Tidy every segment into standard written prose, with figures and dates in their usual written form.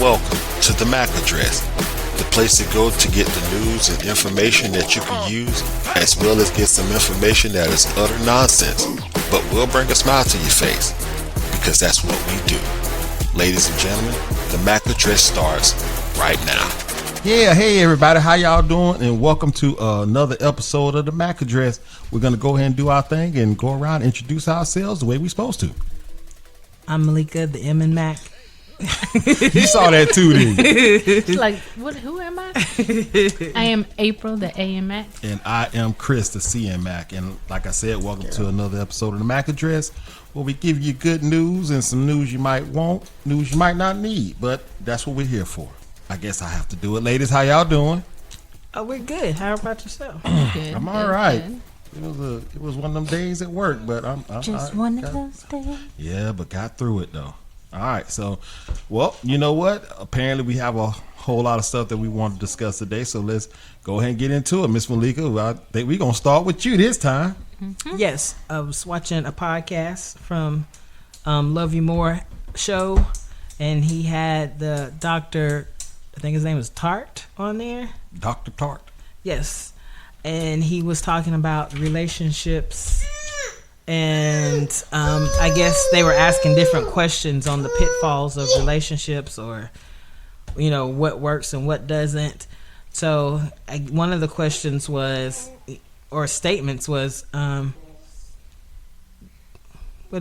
Welcome to the M.A.C address, the place to go to get the news and information that you can use, as well as get some information that is utter nonsense, but will bring a smile to your face, because that's what we do. Ladies and gentlemen, the M.A.C address starts right now. Yeah, hey everybody, how y'all doing? And welcome to another episode of the M.A.C address. We're going to go ahead and do our thing and go around and introduce ourselves the way we're supposed to. I'm Malika, the M in Mac. You saw that too, didn't you? Like, what? Who am I? I am April, the A in Mac. And I am Chris, the C in Mac. And like I said, welcome to another episode of the M.A.C address, where we give you good news and some news you might want, news you might not need, but that's what we're here for. I guess I have to do it. Ladies, how y'all doing? Oh, we're good. How about yourself? Good, I'm all right. It was one of them days at work, but I'm just one of those days. Yeah, but got through it though. All right, so, well, you know what? Apparently, we have a whole lot of stuff that we want to discuss today, so let's go ahead and get into it. Miss Malika, I think we're going to start with you this time. Mm-hmm. Yes, I was watching a podcast from Love You More show, and he had the doctor, I think his name was Tart, on there. Dr. Tart. Yes, and he was talking about relationships. And I guess they were asking different questions on the pitfalls of relationships, or, you know, what works and what doesn't. So one of the questions was, or statements was, what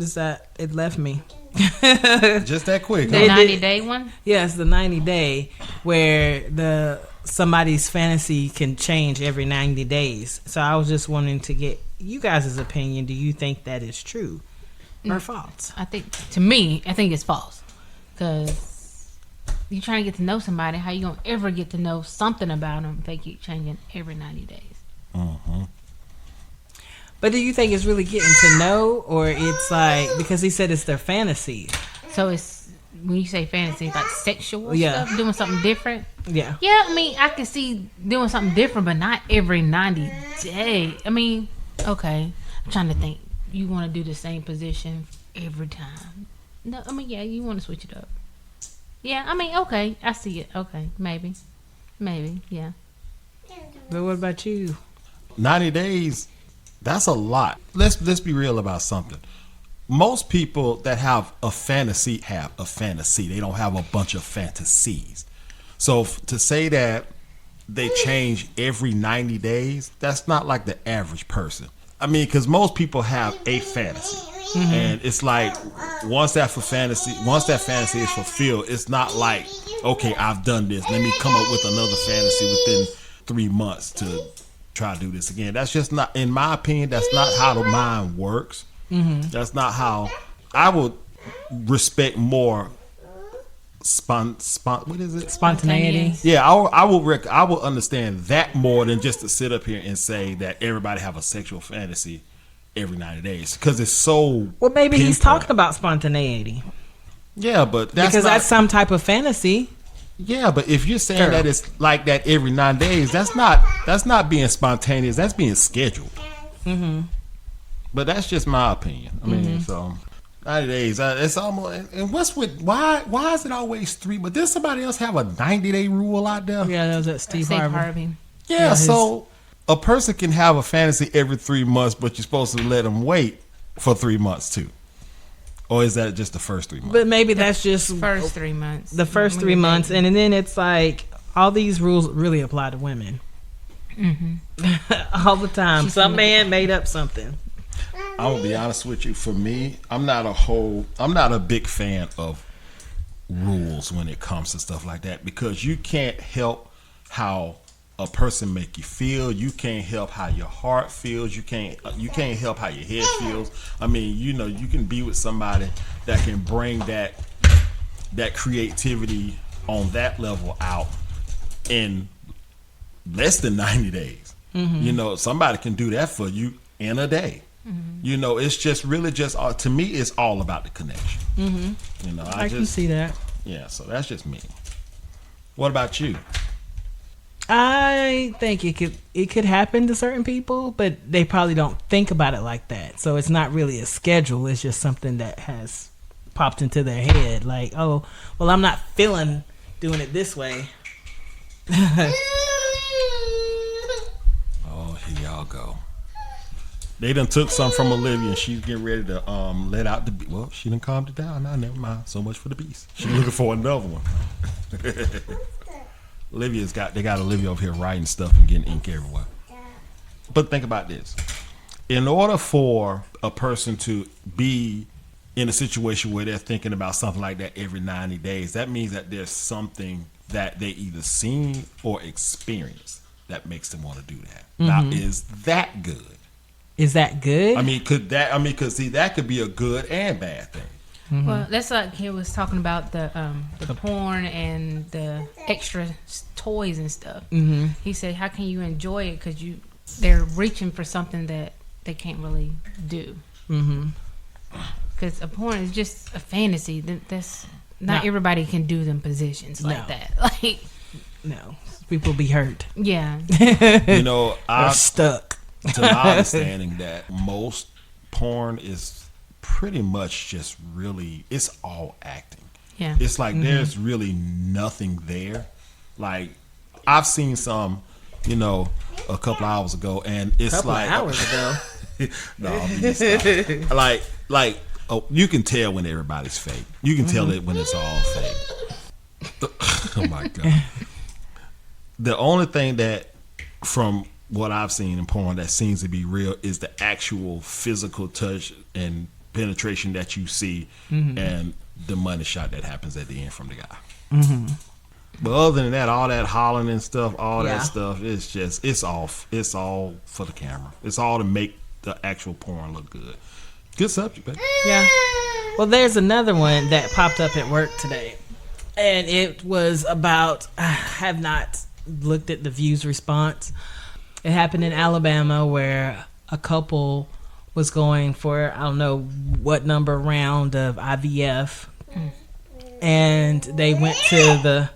is that? It left me. Just that quick. The 90-day one? Yes, the 90-day, where somebody's fantasy can change every 90 days. So I was just wanting to get you guys' opinion. Do you think that is true or false? I think it's false. Because you're trying to get to know somebody. How you going to ever get to know something about them if they keep changing every 90 days? Mm-hmm. But do you think it's really getting to know, or it's like, because he said it's their fantasy? So it's, when you say fantasy, like sexual stuff, doing something different? Yeah. Yeah, I mean, I can see doing something different, but not every 90 days. I mean, okay, I'm trying to think. You want to do the same position every time? No, I mean, yeah, you want to switch it up. Yeah, I mean, okay, I see it. Okay, maybe, yeah. But what about you? 90 days, that's a lot. Let's be real about something. Most people that have a fantasy have a fantasy. They don't have a bunch of fantasies. So to say that they change every 90 days, that's not like the average person. I mean, because most people have a fantasy. Mm-hmm. And it's like once that fantasy is fulfilled, it's not like, okay, I've done this, let me come up with another fantasy within 3 months to try to do this again. That's just not, in my opinion, that's not how the mind works. Mm-hmm. That's not how I would respect more what is it? Spontaneity. Yeah, I will understand that more than just to sit up here and say that everybody have a sexual fantasy every 90 days, because it's so. Well, maybe he's talking about spontaneity. Yeah, but that's some type of fantasy. Yeah, but if you're saying that it's like that every 9 days, that's not being spontaneous. That's being scheduled. Mm-hmm. But that's just my opinion. I mean, so 90 days. It's almost. And what's with why is it always 3? But does somebody else have a 90-day rule out there? Yeah, that was at Steve Harvey. Yeah, so a person can have a fantasy every 3 months, but you're supposed to let them wait for 3 months too. Or is that just the first 3 months? But maybe that's just first 3 months. The first 3 months, and then it's like all these rules really apply to women. Mm-hmm. All the time. Some man made up something. I'm gonna be honest with you. For me, I'm not a big fan of rules when it comes to stuff like that, because you can't help how a person make you feel. You can't help how your heart feels. You can't help how your head feels. I mean, you know, you can be with somebody that can bring that creativity on that level out in less than 90 days. Mm-hmm. You know, somebody can do that for you in a day. Mm-hmm. You know, it's just really just to me, it's all about the connection. Mm-hmm. You know, I can see that. Yeah, so that's just me. What about you? I think it could happen to certain people, but they probably don't think about it like that. So it's not really a schedule. It's just something that has popped into their head. Like, oh, well, I'm not feeling doing it this way. Oh, here y'all go. They done took some from Olivia, and she's getting ready to let out the beast. Well, she done calmed it down. Now, never mind. So much for the beast. She's looking for another one. They got Olivia over here writing stuff and getting ink everywhere. But think about this. In order for a person to be in a situation where they're thinking about something like that every 90 days, that means that there's something that they either seen or experienced that makes them want to do that. Now, is that good? Is that good? I mean, cause see, that could be a good and bad thing. Well, that's like he was talking about the porn and the extra toys and stuff. He said, how can you enjoy it? Because they're reaching for something that they can't really do. Because a porn is just a fantasy. That's not everybody can do them positions like that. Like, no, people be hurt. Yeah. You know, They're stuck. To my understanding, that most porn is pretty much just really, it's all acting. Yeah. It's like there's really nothing there. Like, I've seen some, you know, a couple hours ago, and it's Couple like hours ago. No, stop. like oh, you can tell when everybody's fake. You can tell it when it's all fake. Oh my god. The only thing that, from what I've seen in porn, that seems to be real is the actual physical touch and penetration that you see, and the money shot that happens at the end from the guy. But other than that, all that hollering and stuff, that stuff, it's just, it's all for the camera. It's all to make the actual porn look good. Good subject, baby. Yeah. Well, there's another one that popped up at work today, and it was about, I have not looked at the views response. It happened in Alabama where a couple was going for, I don't know what number round of IVF, and they went to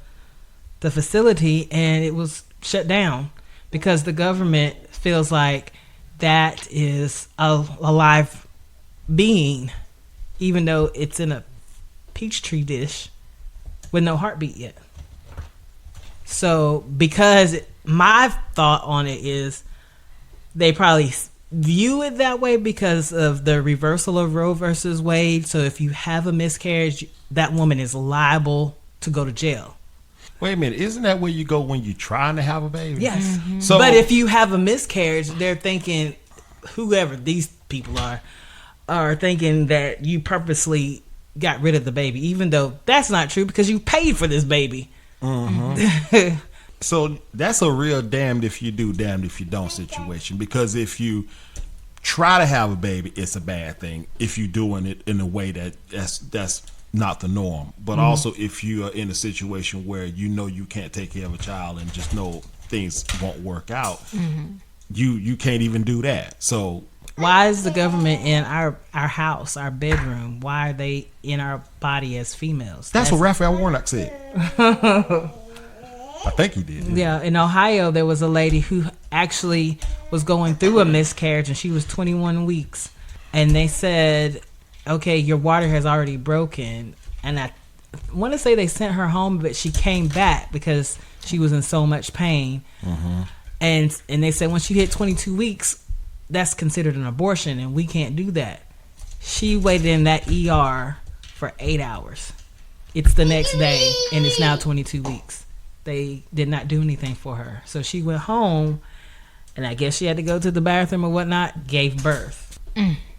the facility, and it was shut down because the government feels like that is a live being, even though it's in a Peachtree dish with no heartbeat yet. So, because my thought on it is they probably view it that way because of the reversal of Roe versus Wade. So if you have a miscarriage, that woman is liable to go to jail. Wait a minute, isn't that where you go when you're trying to have a baby? Yes. So, but if you have a miscarriage, they're thinking, whoever these people are thinking that you purposely got rid of the baby, even though that's not true because you paid for this baby. So that's a real damned if you do, damned if you don't situation. Because if you try to have a baby, it's a bad thing. If you're doing it in a way that's not the norm. But also if you are in a situation where you know you can't take care of a child and just know things won't work out, you can't even do that. So why is the government in our house, our bedroom? Why are they in our body as females? That's what Raphael Warnock said. I think he did. Yeah, in Ohio, there was a lady who actually was going through a miscarriage, and she was 21 weeks. And they said, okay, your water has already broken. And I want to say they sent her home, but she came back because she was in so much pain. And they said once you hit 22 weeks, that's considered an abortion, and we can't do that. She waited in that ER for 8 hours. It's the next day, and it's now 22 weeks. They did not do anything for her. So she went home, and I guess she had to go to the bathroom or whatnot, gave birth.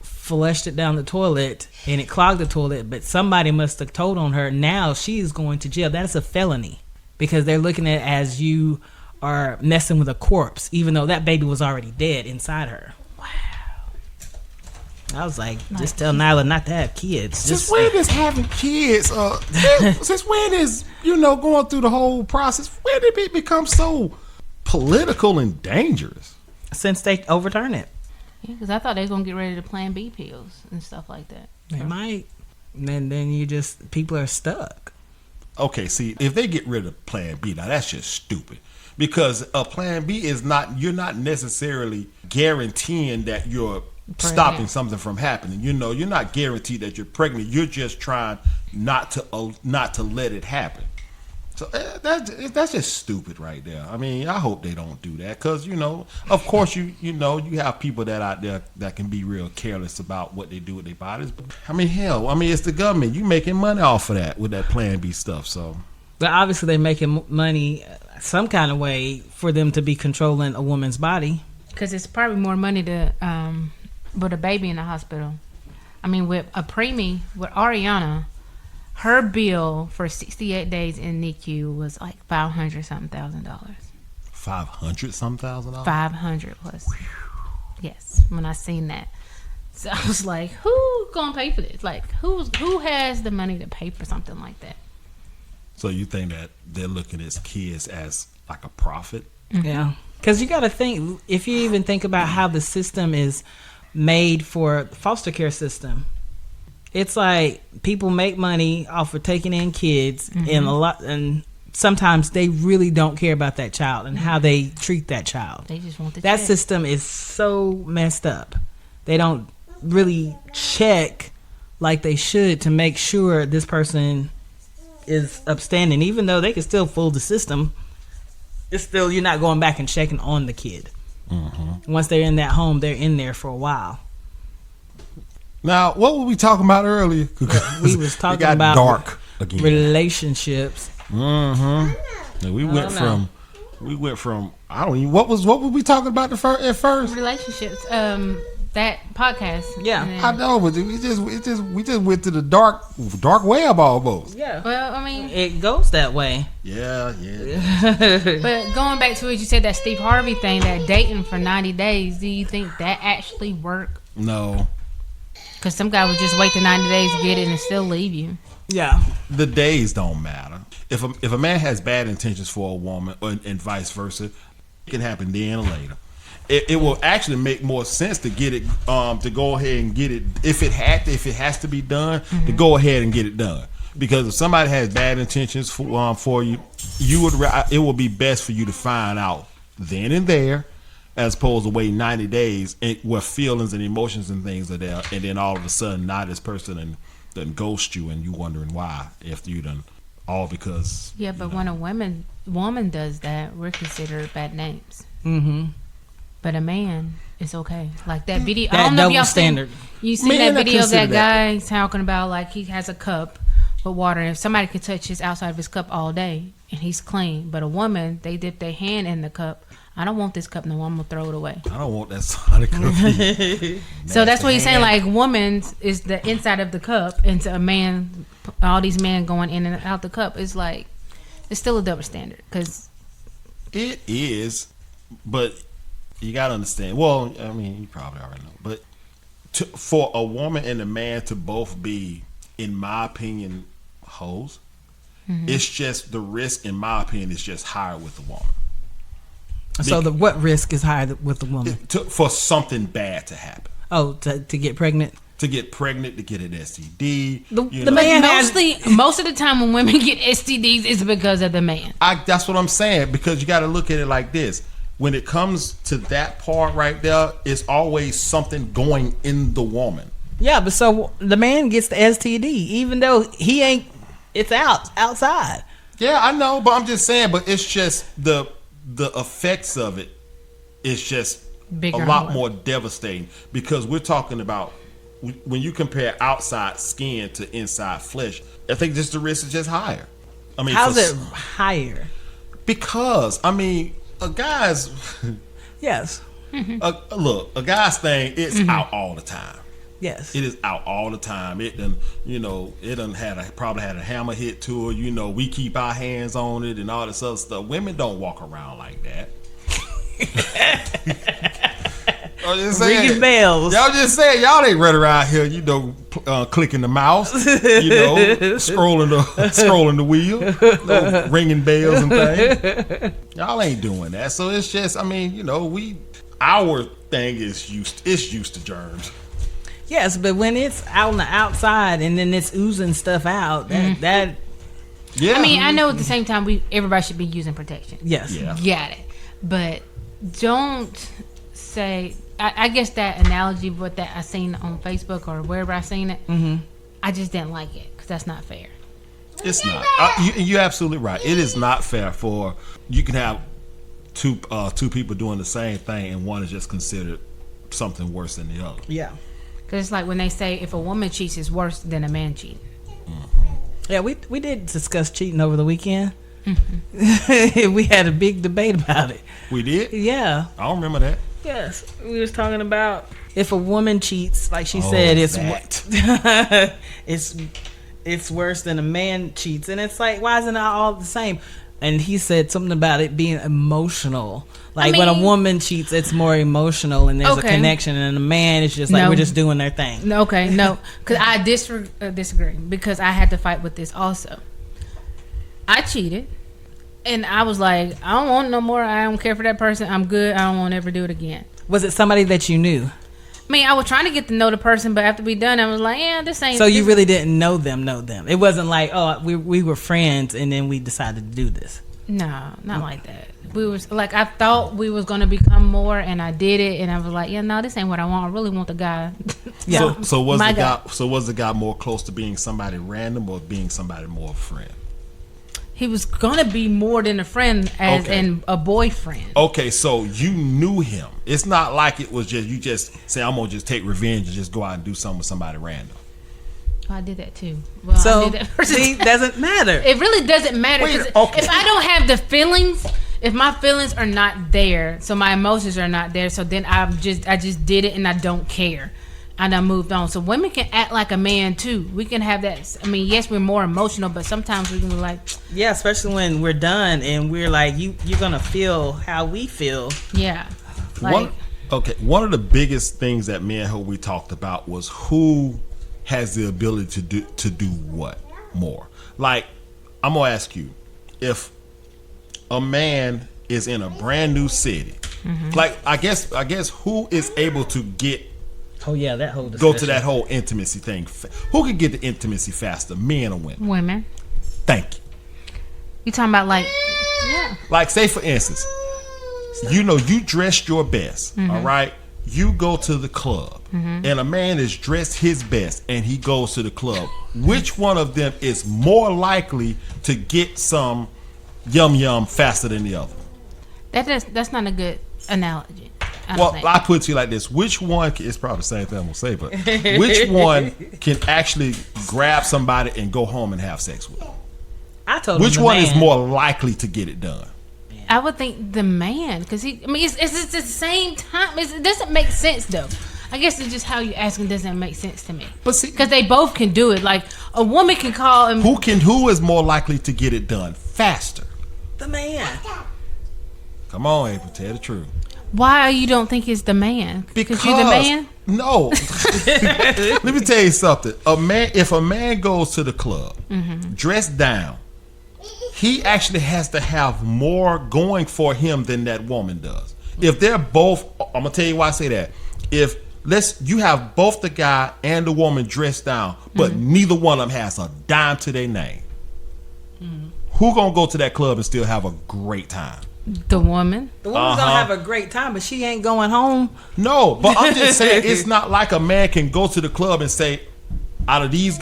Flushed it down the toilet, and it clogged the toilet, but somebody must have told on her. Now she is going to jail. That's a felony because they're looking at it as you are messing with a corpse, even though that baby was already dead inside her. Wow. I was like, just tell Nyla not to have kids. Since when is having kids? Since when is, going through the whole process? When did it become so political and dangerous? Since they overturn it. Yeah, because I thought they was going to get rid of the Plan B pills and stuff like that. They might. And then people are stuck. Okay, see, if they get rid of Plan B, now that's just stupid. Because a Plan B is not, you're not necessarily guaranteeing that you're stopping something from happening. You're not guaranteed that you're pregnant. You're just trying not to let it happen. So that's just stupid right there. I mean, I hope they don't do that because, of course, you have people that out there that can be real careless about what they do with their bodies. I mean, hell, it's the government. You making money off of that with that Plan B stuff. So, but obviously they're making money some kind of way for them to be controlling a woman's body. Because it's probably more money to put a baby in the hospital. I mean, with a preemie, with Ariana, her bill for 68 days in NICU was like $500-something thousand. $500-something thousand? 500 plus. Yes, when I seen that. So I was like, who gonna pay for this? Like, who has the money to pay for something like that? So you think that they're looking at kids as like a profit? Mm-hmm. Yeah. Because you got to think, if you even think about how the system is made for foster care system, it's like people make money off of taking in kids, and sometimes they really don't care about that child and how they treat that child. They just want that check. System is so messed up. They don't really check like they should to make sure this person is upstanding, even though they can still fool the system. It's still, you're not going back and checking on the kid. Mm-hmm. Once they're in that home, they're in there for a while. Now, what were we talking about earlier? We was talking about dark again. Relationships. Mm-hmm. We went from I don't even what were we talking about at first? Relationships. That podcast. Yeah, I know, but we just went to the dark web almost. Yeah. Well, I mean, it goes that way. Yeah. But going back to what you said, that Steve Harvey thing, that dating for 90 days, do you think that actually worked? No. Because some guy would just wait the 90 days to get it and still leave you. Yeah. The days don't matter. If a man has bad intentions for a woman, and vice versa, it can happen then or later. It will actually make more sense to get it, to go ahead and get it if it has to be done, to go ahead and get it done. Because if somebody has bad intentions for you, it will be best for you to find out then and there, as opposed to wait 90 days where feelings and emotions and things are there, and then all of a sudden now this person done ghost you and you wondering why after you done all because. Yeah, but when a woman does that, we're considered bad names. Mm-hmm. But a man, it's okay. Like that video. That I don't know if double y'all standard. You seen that video of that guy talking about like he has a cup with water, and if somebody could touch his outside of his cup all day and he's clean, but a woman, they dip their hand in the cup. I don't want this cup no more. I'm gonna throw it away. I don't want that Sonic cookie. So that's what he's saying. Like, woman is the inside of the cup, and to a man, all these men going in and out the cup is like, it's still a double standard. Cause it is, but you gotta understand. Well, I mean, you probably already know, but for a woman and a man to both be, in my opinion, hoes, it's just the risk. In my opinion, is just higher with the woman. So what risk is higher with the woman? For something bad to happen. Oh, to get pregnant? To get pregnant, to get an STD. The man most of the time when women get STDs, it's because of the man. That's what I'm saying, because you got to look at it like this. When it comes to that part right there, it's always something going in the woman. Yeah, but so the man gets the STD, even though he ain't, it's outside. Yeah, I know, but I'm just saying, but it's just the effects of it is just bigger, a lot more devastating, because we're talking about when you compare outside skin to inside flesh, I think just the risk is just higher. I mean, how's it higher? Because I mean, a guy's yes. Look, a guy's thing, it's out all the time. Yes, it is out all the time. It done, probably had a hammer hit to it. We keep our hands on it and all this other stuff. Women don't walk around like that. I'm just saying, ringing bells. Y'all just saying, y'all ain't running around here, clicking the mouse, scrolling the wheel, ringing bells and things. Y'all ain't doing that. So it's just, I mean, our thing is used to germs. Yes, but when it's out on the outside and then it's oozing stuff out, that yeah. I mean, I know at the same time everybody should be using protection. Yes, yeah. Got it. But don't say. I guess that analogy, what that I seen on Facebook or wherever I seen it, I just didn't like it because that's not fair. It's not. You're absolutely right. It is not fair for you can have two people doing the same thing and one is just considered something worse than the other. Yeah. Because it's like when they say if a woman cheats, it's worse than a man cheating. Yeah, we did discuss cheating over the weekend. We had a big debate about it. We did? Yeah. I don't remember that. Yes. We was talking about if a woman cheats, like she said, it's worse than a man cheats. And it's like, why isn't it all the same? And he said something about it being emotional. Like when a woman cheats, it's more emotional and there's a connection. And a man is just like, we're just doing their thing. No, because I disagree because I had to fight with this also. I cheated. And I was like, I don't want no more. I don't care for that person. I'm good. I don't want to ever do it again. Was it somebody that you knew? I mean, I was trying to get to know the person, but after we done, I was like, yeah, this ain't. So you really didn't know them. It wasn't like, oh, we were friends and then we decided to do this. No, not like that. We was like, I thought we was gonna become more, and I did it, and I was like, yeah, no, this ain't what I want. I really want the guy. Yeah. So was the guy more close to being somebody random or being somebody more of a friend? He was gonna be more than a friend, as in a boyfriend. Okay, so you knew him. It's not like it was just you just say I'm gonna just take revenge and just go out and do something with somebody random. I did that too. Well, so I did that see, doesn't matter. It really doesn't matter. Wait, If I don't have the feelings, if my feelings are not there, so my emotions are not there, so then I just did it and I don't care. And I moved on. So women can act like a man too. We can have that. I mean, yes, we're more emotional, but sometimes we can be like, yeah, especially when we're done and we're like, you're gonna feel how we feel. Yeah. Like, one of the biggest things that me and her we talked about was who has the ability to do what more. Like, I'm gonna ask you, if a man is in a brand new city, like I guess who is able to get Oh yeah, that whole discussion. go to that whole intimacy thing? Who can get the intimacy faster, men or women? women. Thank you. You talking about like, yeah. Like, say for instance, you dressed your best, all right? You go to the club, and a man is dressed his best, and he goes to the club. Which one of them is more likely to get some yum faster than the other? That's not a good analogy. I put it to you like this: which one? It's probably the same thing I'm gonna say, but which one can actually grab somebody and go home and have sex with? I told which him one man. is more likely to get it done? I would think the man, because it's the same time. It doesn't make sense though. I guess it's just how you asking doesn't make sense to me. But see, because they both can do it. Like a woman can call and who is more likely to get it done faster? The man. Come on, April, tell the truth. Why you don't think it's the man? Because you the man? No. Let me tell you something. If a man goes to the club dressed down, he actually has to have more going for him than that woman does. If they're both, I'm gonna tell you why I say that. If you have both the guy and the woman dressed down, but neither one of them has a dime to their name, who gonna go to that club and still have a great time? The woman. The woman's gonna have a great time, but she ain't going home. No, but I'm just saying it's not like a man can go to the club and say, out of these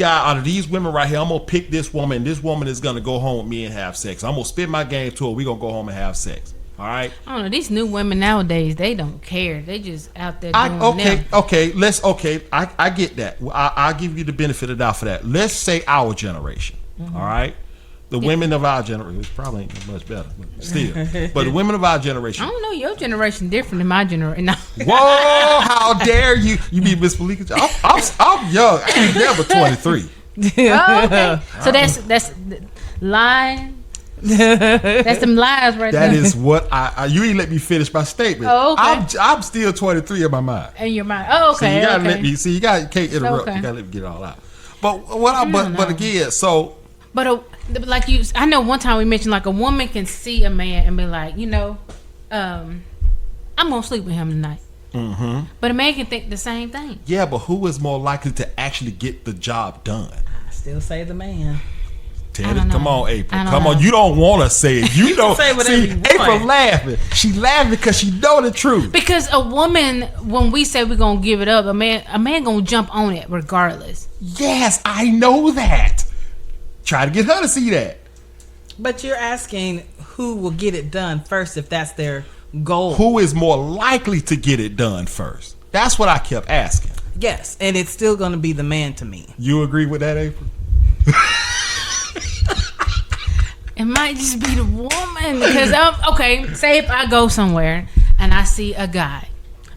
women right here, I'm gonna pick this woman. This woman is gonna go home with me and have sex. I'm gonna spit my game to her. We gonna go home and have sex. All right. I don't know. These new women nowadays, they don't care. They just out there doing them. I get that. I'll give you the benefit of the doubt for that. Let's say our generation. All right. The women of our generation, which probably ain't much better, but still. But the women of our generation. I don't know. Your generation different than my generation. No. Whoa! How dare you? You be Miss Malika? I'm young. I ain't never 23. Oh, okay. So that's lying. That's them lies right there. That is what you ain't let me finish my statement. Oh, okay. I'm still 23 in my mind. In your mind. Oh, okay. So you gotta okay. let me. See, you can't interrupt. Okay. You gotta let me get it all out. But again, so. But I know one time we mentioned like a woman can see a man and be like, I'm gonna sleep with him tonight. But a man can think the same thing. Yeah, but who is more likely to actually get the job done? I still say the man. Come on, April. Come on. You don't want to say it. You don't say whatever you want. April laughing. She laughing because she know the truth. Because a woman, when we say we're gonna give it up, a man gonna jump on it regardless. Yes, I know that. Try to get her to see that. But you're asking who will get it done first if that's their goal. Who is more likely to get it done first? That's what I kept asking. Yes, and it's still going to be the man to me. You agree with that, April? It might just be the woman because okay. Say if I go somewhere and I see a guy,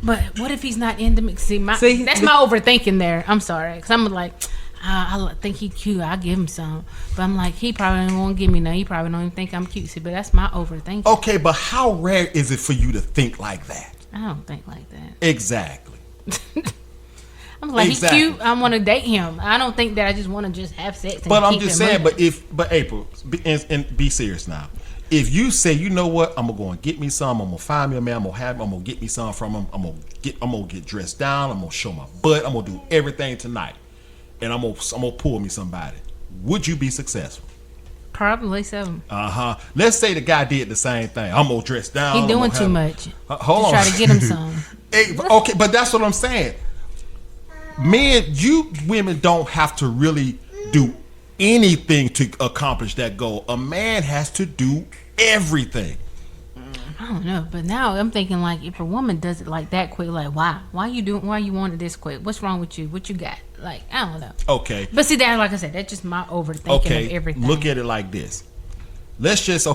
but what if he's not into me? See, that's my overthinking there. I'm sorry, because I'm like, I think he cute. I'll give him some, but I'm like, he probably won't give me none. He probably don't even think I'm cute. See, but that's my overthinking. Okay, but how rare is it for you to think like that? I don't think like that. Exactly. I'm like, he's cute. I want to date him. I don't think that I just want to just have sex. And but I'm keep just him saying. moving. But April, and be serious now. If you say, you know what, I'm gonna go and get me some. I'm gonna find me a man. I'm gonna get me some from him. I'm gonna get dressed down. I'm gonna show my butt. I'm gonna do everything tonight, and I'm gonna pull me somebody. Would you be successful? Probably so. Let's say the guy did the same thing. I'm gonna dress down. He doing too much. Hold on. Try to get him some. Hey, okay, but that's what I'm saying. Men, you women don't have to really do anything to accomplish that goal. A man has to do everything. I don't know, but now I'm thinking like if a woman does it like that quick, like why you want it this quick? What's wrong with you? What you got? Like I don't know. Okay, but see that, like I said, that's just my overthinking of everything. Look at it like this. Let's just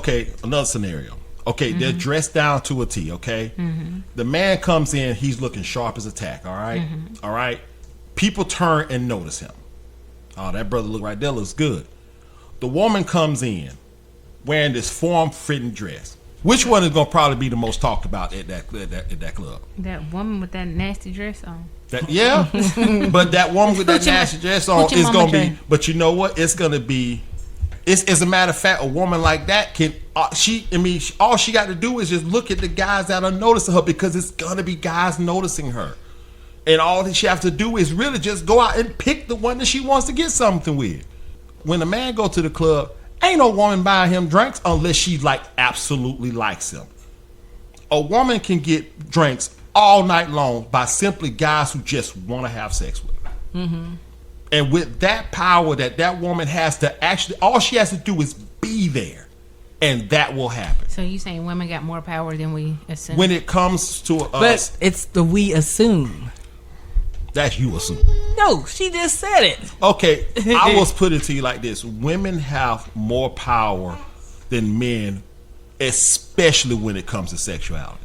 another scenario. Okay, they're dressed down to a T. Okay, the man comes in, he's looking sharp as a tack. All right, all right. People turn and notice him. Oh, that brother look right there looks good. The woman comes in wearing this form-fitting dress. Which one is gonna probably be the most talked about at that club? That woman with that nasty dress on. Yeah, but that woman with that nasty dress on is gonna be. But you know what? It's gonna be. It's as a matter of fact, a woman like that can. All she got to do is just look at the guys that are noticing her, because it's gonna be guys noticing her. And all that she has to do is really just go out and pick the one that she wants to get something with. When a man go to the club, ain't no woman buying him drinks unless she absolutely likes him. A woman can get drinks all night long by simply guys who just want to have sex with her. And with that power that woman has to actually, all she has to do is be there, and that will happen. So you saying women got more power than we assume? When it comes to us, but it's the we assume. That's you assume. No, she just said it. Okay, I will put it to you like this. Women have more power than men, especially when it comes to sexuality.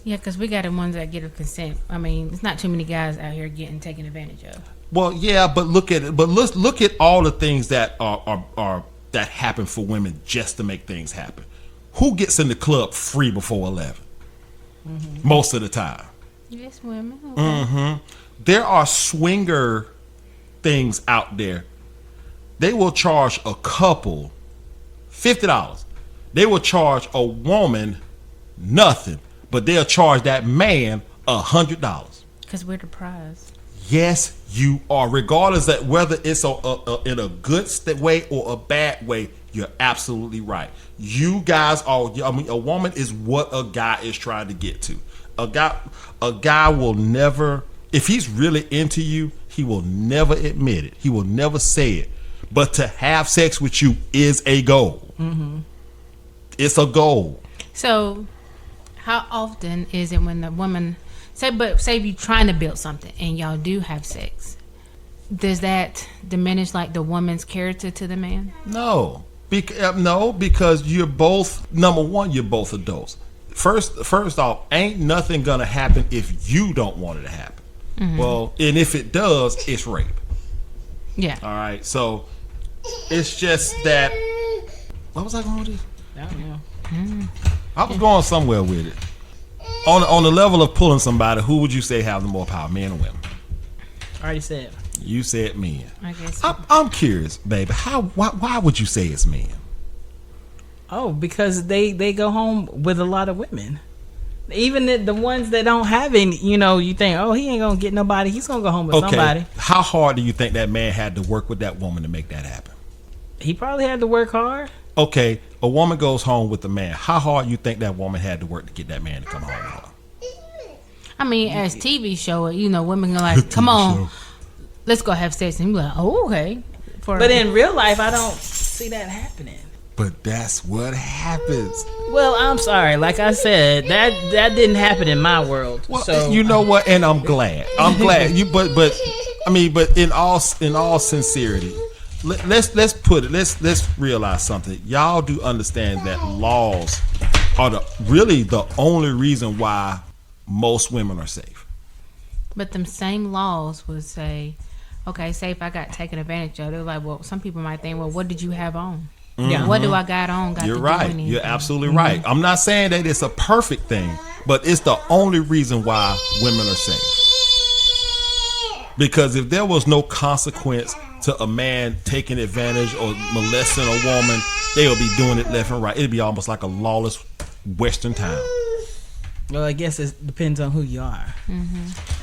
Yeah, because we got the ones that get a consent. I mean, it's not too many guys out here getting taken advantage of. Well, yeah, but look at it. But let's look at all the things that are that happen for women just to make things happen. Who gets in the club free before 11? Most of the time. Yes, women. Okay. There are swinger things out there. They will charge a couple $50. They will charge a woman nothing, but they'll charge that man $100. Because we're the prize. Yes, you are. Regardless of whether it's in a good way or a bad way, you're absolutely right. You guys are. I mean, a woman is what a guy is trying to get to. A guy will never. If he's really into you, he will never admit it. He will never say it. But to have sex with you is a goal. It's a goal. So, how often is it when the woman say if you're trying to build something and y'all do have sex, does that diminish like the woman's character to the man? No, because you're both. Number one, you're both adults. First off, ain't nothing gonna happen if you don't want it to happen. Well, and if it does, it's rape. Yeah. All right. So it's just that. What was I going with this? I don't know. I was going somewhere with it. On the level of pulling somebody, who would you say have the more power, men or women? I already said. You said men. I guess. I'm curious, baby. Why would you say it's men? Oh, because they go home with a lot of women. Even the ones that don't have any, you think, oh, he ain't gonna get nobody. He's gonna go home with somebody. How hard do you think that man had to work with that woman to make that happen? He probably had to work hard. Okay, a woman goes home with a man. How hard you think that woman had to work to get that man to come home with her? I mean, as TV show, women are like, come on, let's go have sex. And you be like, oh, okay. But in real life, I don't see that happening. But that's what happens. Well, I'm sorry. Like I said, that didn't happen in my world. Well, so you know what? And I'm glad. I'm glad. But in all sincerity, let's realize something. Y'all do understand that laws are really the only reason why most women are safe. But them same laws would say, okay, say if I got taken advantage of, they're like, well, some people might think, well, what did you have on? Yeah, what do I got on? You're right. You're absolutely right. I'm not saying that it's a perfect thing, but it's the only reason why women are safe. Because if there was no consequence to a man taking advantage or molesting a woman, they would be doing it left and right. It'd be almost like a lawless Western town. Well, I guess it depends on who you are.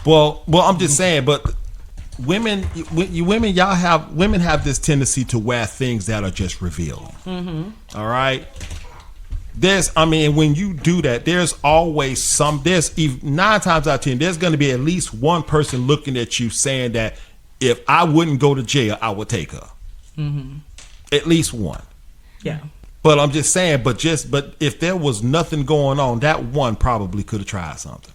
Well, I'm just saying, but women have this tendency to wear things that are just revealing. All right. When you do that, there's always 9 times out of 10, there's going to be at least one person looking at you saying that if I wouldn't go to jail, I would take her. At least one. Yeah. But I'm just saying, but if there was nothing going on, that one probably could have tried something.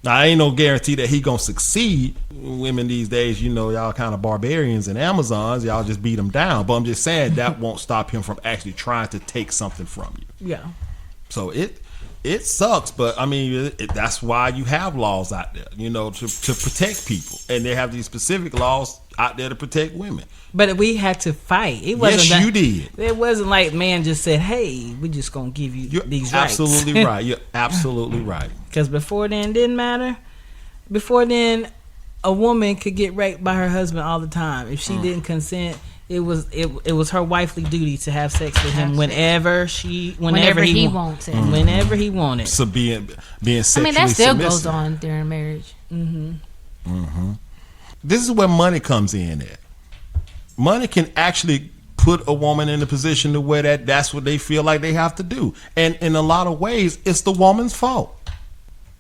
Now, I ain't no guarantee that he gonna succeed. Women these days, y'all kind of barbarians and Amazons. Y'all just beat them down. But I'm just saying that won't stop him from actually trying to take something from you. Yeah. So it sucks, but that's why you have laws out there, to protect people, and they have these specific laws out there to protect women. But we had to fight. It wasn't you did. It wasn't like man just said, "Hey, we just gonna give you these rights." Absolutely right. You're absolutely right. Because before then, it didn't matter. Before then, a woman could get raped by her husband all the time if she didn't consent. It was her wifely duty to have sex with him whenever he wanted. Whenever he wanted. So being sexually that still submissive goes on during marriage. This is where money comes in at. Money can actually put a woman in a position to where that's what they feel like they have to do. And in a lot of ways, it's the woman's fault.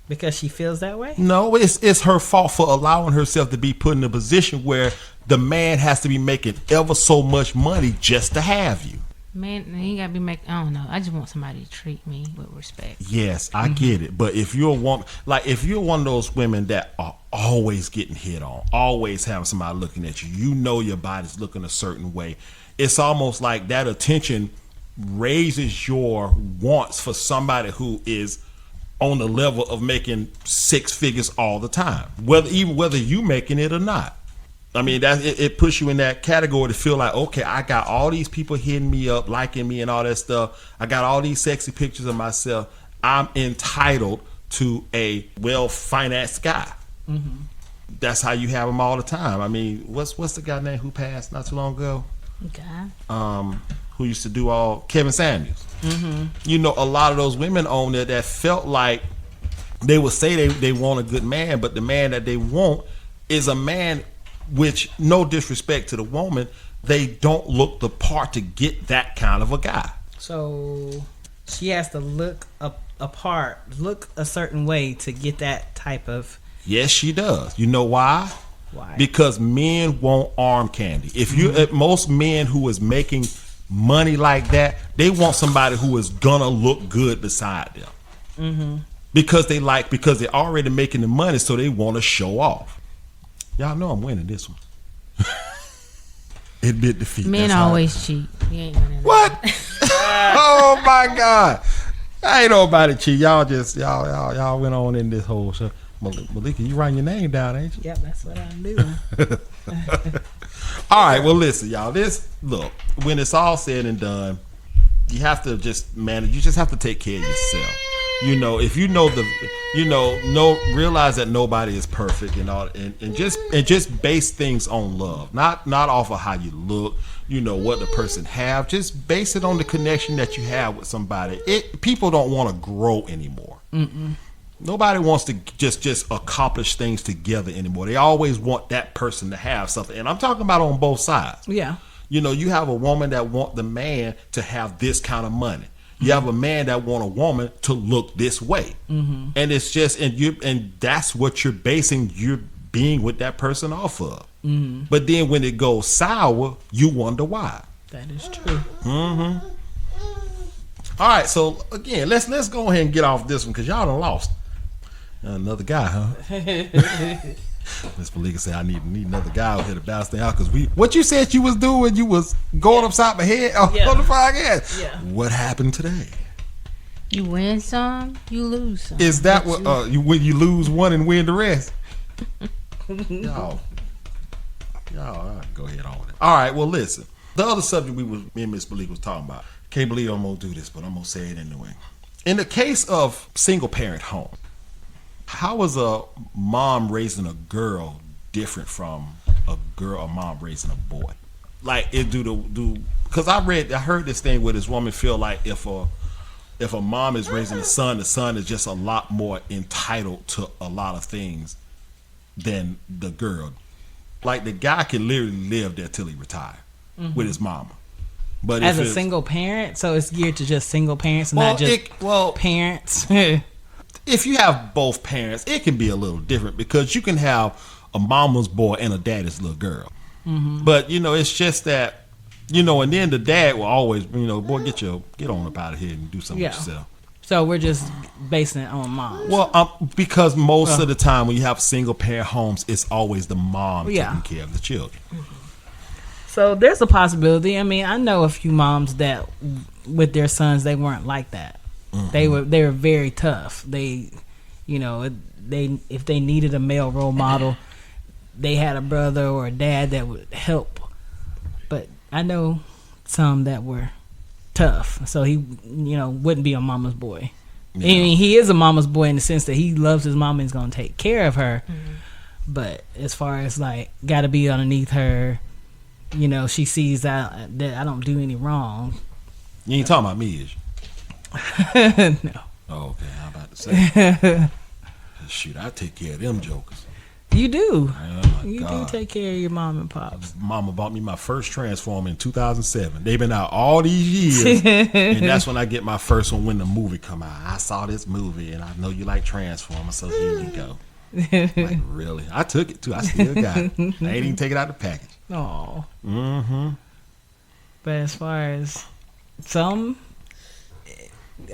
Because she feels that way? No, it's her fault for allowing herself to be put in a position where the man has to be making ever so much money just to have you. Man, he gotta be making. I don't know. I just want somebody to treat me with respect. Yes, I get it. But if you're a woman, like if you're one of those women that are always getting hit on, always having somebody looking at you, your body's looking a certain way, it's almost like that attention raises your wants for somebody who is on the level of making 6 figures all the time, whether you making it or not. It puts you in that category to feel like, okay, I got all these people hitting me up, liking me and all that stuff. I got all these sexy pictures of myself. I'm entitled to a well-financed guy. That's how you have them all the time. What's the guy name who passed not too long ago? Okay. Who used to do Kevin Samuels. A lot of those women on there that felt like they would say they want a good man, but the man that they want is a man, which, no disrespect to the woman, they don't look the part to get that kind of a guy. So she has to look look a certain way to get that type of... Yes, she does. You know why? Why? Because men want arm candy. If you most men who is making money like that, they want somebody who is gonna look good beside them. Because they're already making the money, so they want to show off. Y'all know I'm winning this one. Admit defeat. Men always cheat. You ain't winning. What? Oh my God! I ain't nobody cheat. Y'all went on in this whole show. Malika, you writing your name down, ain't you? Yep, that's what I'm doing. All right. Well, listen, y'all. Look. When it's all said and done, you have to just manage. You just have to take care of yourself. If realize that nobody is perfect and all, and just base things on love, not off of how you look, what the person have. Just base it on the connection that you have with somebody. People don't want to grow anymore. Nobody wants to just accomplish things together anymore. They always want that person to have something, and I'm talking about on both sides. Yeah. You have a woman that want the man to have this kind of money. You have a man that want a woman to look this way, and it's just and that's what you're basing your being with that person off of. But then when it goes sour, you wonder why. That is true. All right, so again, let's go ahead and get off this one because y'all done lost. Another guy, huh? Miss Malika said, I need another guy out here to balance things out because what you said you was doing, you was going upside my head on the podcast. Yeah. What happened today? You win some, you lose some. Is that what when you lose one and win the rest? Y'all, I'll go ahead on with it. All right, well listen. The other subject me and Miss Malika was talking about. Can't believe I'm gonna do this, but I'm gonna say it anyway. In the case of single parent home, how is a mom raising a girl different from a mom raising a boy? Like it because I heard this thing where this woman feel like if a mom is raising a son, the son is just a lot more entitled to a lot of things than the girl. Like the guy can literally live there till he retire with his mama. But as a single parent, so it's geared to just single parents, not just parents. If you have both parents, it can be a little different because you can have a mama's boy and a daddy's little girl. But it's just that and then the dad will always boy get on up out of here and do something with yourself. So we're just basing it on moms. Well, because most of the time when you have single parent homes, it's always the mom taking care of the children. So there's a possibility. I mean, I know a few moms that with their sons they weren't like that. They were very tough. They if they needed a male role model, they had a brother or a dad that would help. But I know some that were tough, so he wouldn't be a mama's boy. I mean, he is a mama's boy in the sense that he loves his mama and is going to take care of her. But as far as like got to be underneath her, she sees that I don't do any wrong. You ain't talking about me, is you? No. Oh, okay. I'm about to say. Shoot, I take care of them jokers. You do. Oh you God. do take care of your mom and pops. Mama bought me my first Transformer in 2007. They've been out all these years, and that's when I get my first one when the movie come out. I saw this movie, and I know you like Transformers, so here you go. Like, really? I took it, too. I still got it. I ain't even take it out the package. Oh. Mm-hmm. But as far as some,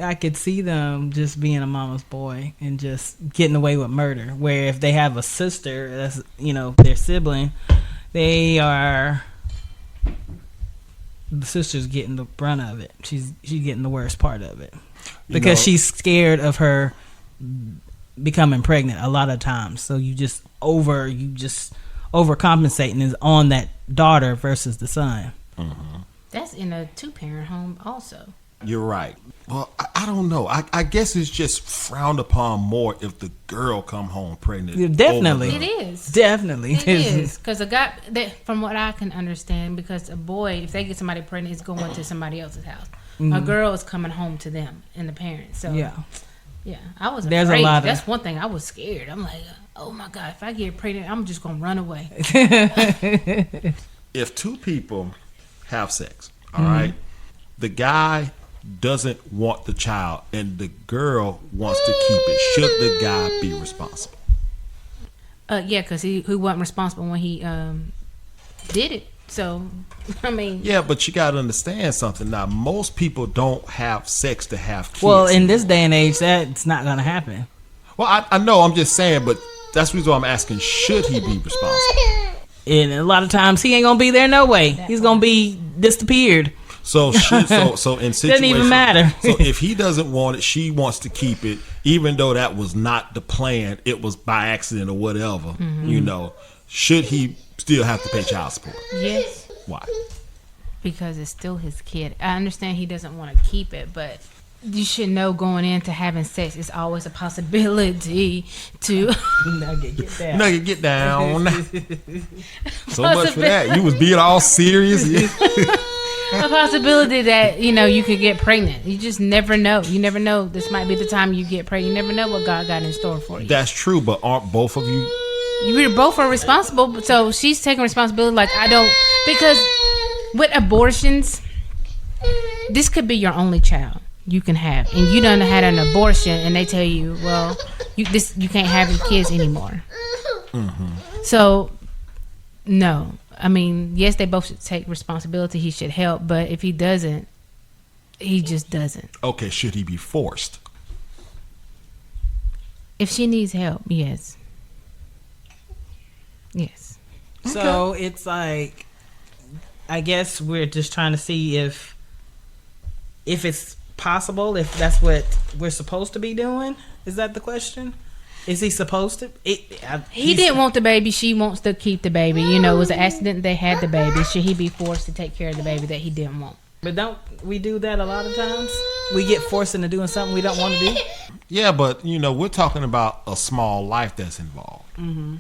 I could see them just being a mama's boy and just getting away with murder. Where if they have a sister, that's their sibling, the sister's getting the brunt of it. She's getting the worst part of it because she's scared of her becoming pregnant a lot of times. So you just overcompensating is on that daughter versus the son. Mm-hmm. That's in a 2-parent home also. You're right. Well, I don't know. I guess it's just frowned upon more if the girl come home pregnant. Definitely. It is. Definitely. It is. Because a guy, from what I can understand, because a boy, if they get somebody pregnant, is going to somebody else's house. A girl is coming home to them and the parents. So yeah, I was afraid. There's a lot of, that's one thing. I was scared. I'm like, oh my God, if I get pregnant, I'm just going to run away. If two people have sex, all right, the guy doesn't want the child and the girl wants to keep it, should the guy be responsible? Yeah, because he wasn't responsible when he did it. So, I mean... Yeah, but you got to understand something. Now, most people don't have sex to have kids. Well, in this day and age, that's not going to happen. Well, I know, I'm just saying, but that's the reason why I'm asking, should he be responsible? And a lot of times, he ain't going to be there no way. He's going to be disappeared. So in situations, doesn't even matter. So if he doesn't want it, she wants to keep it, even though that was not the plan, it was by accident or whatever. Should he still have to pay child support? Yes. Why? Because it's still his kid. I understand he doesn't want to keep it, but you should know going into having sex, it's always a possibility to Nugget, get down. So much for that. You was being all serious. A possibility that you could get pregnant. You just never know. You never know. This might be the time you get pregnant. You never know what God got in store for you. That's true, but aren't both of you? You both are responsible. So she's taking responsibility. Like I don't, because with abortions, this could be your only child you can have, and you done had an abortion, and they tell you, well, you can't have your kids anymore. So No. I mean, yes, they both should take responsibility. He should help, but if he doesn't, he just doesn't. Okay, should he be forced? If she needs help, yes. Yes. So it's like, I guess we're just trying to see if it's possible, if that's what we're supposed to be doing. Is that the question? Is he supposed to? He didn't want the baby. She wants to keep the baby. You know, it was an accident. They had the baby. Should he be forced to take care of the baby that he didn't want? But don't we do that a lot of times? We get forced into doing something we don't want to do. Yeah, but we're talking about a small life that's involved. Mm-hmm.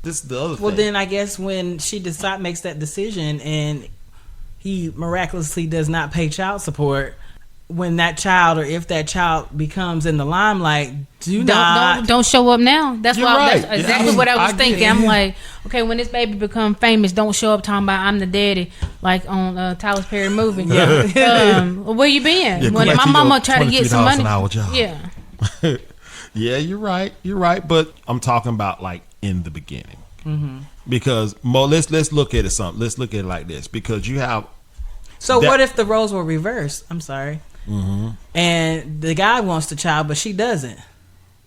This is the other thing. Well, then I guess when she makes that decision and he miraculously does not pay child support, when that child or if that child becomes in the limelight, don't show up now. That's You're why right. that's exactly what I was thinking. I'm like, okay, when this baby become famous, don't show up talking about I'm the daddy, like on Tyler Perry movie. Yeah. Where you been? Yeah, when my mama tried to get some money. Yeah. Yeah, you're right. You're right. But I'm talking about like in the beginning, because let's look at it Let's look at it like this, because you have. So what if the roles were reversed? I'm sorry. And the guy wants the child, but she doesn't.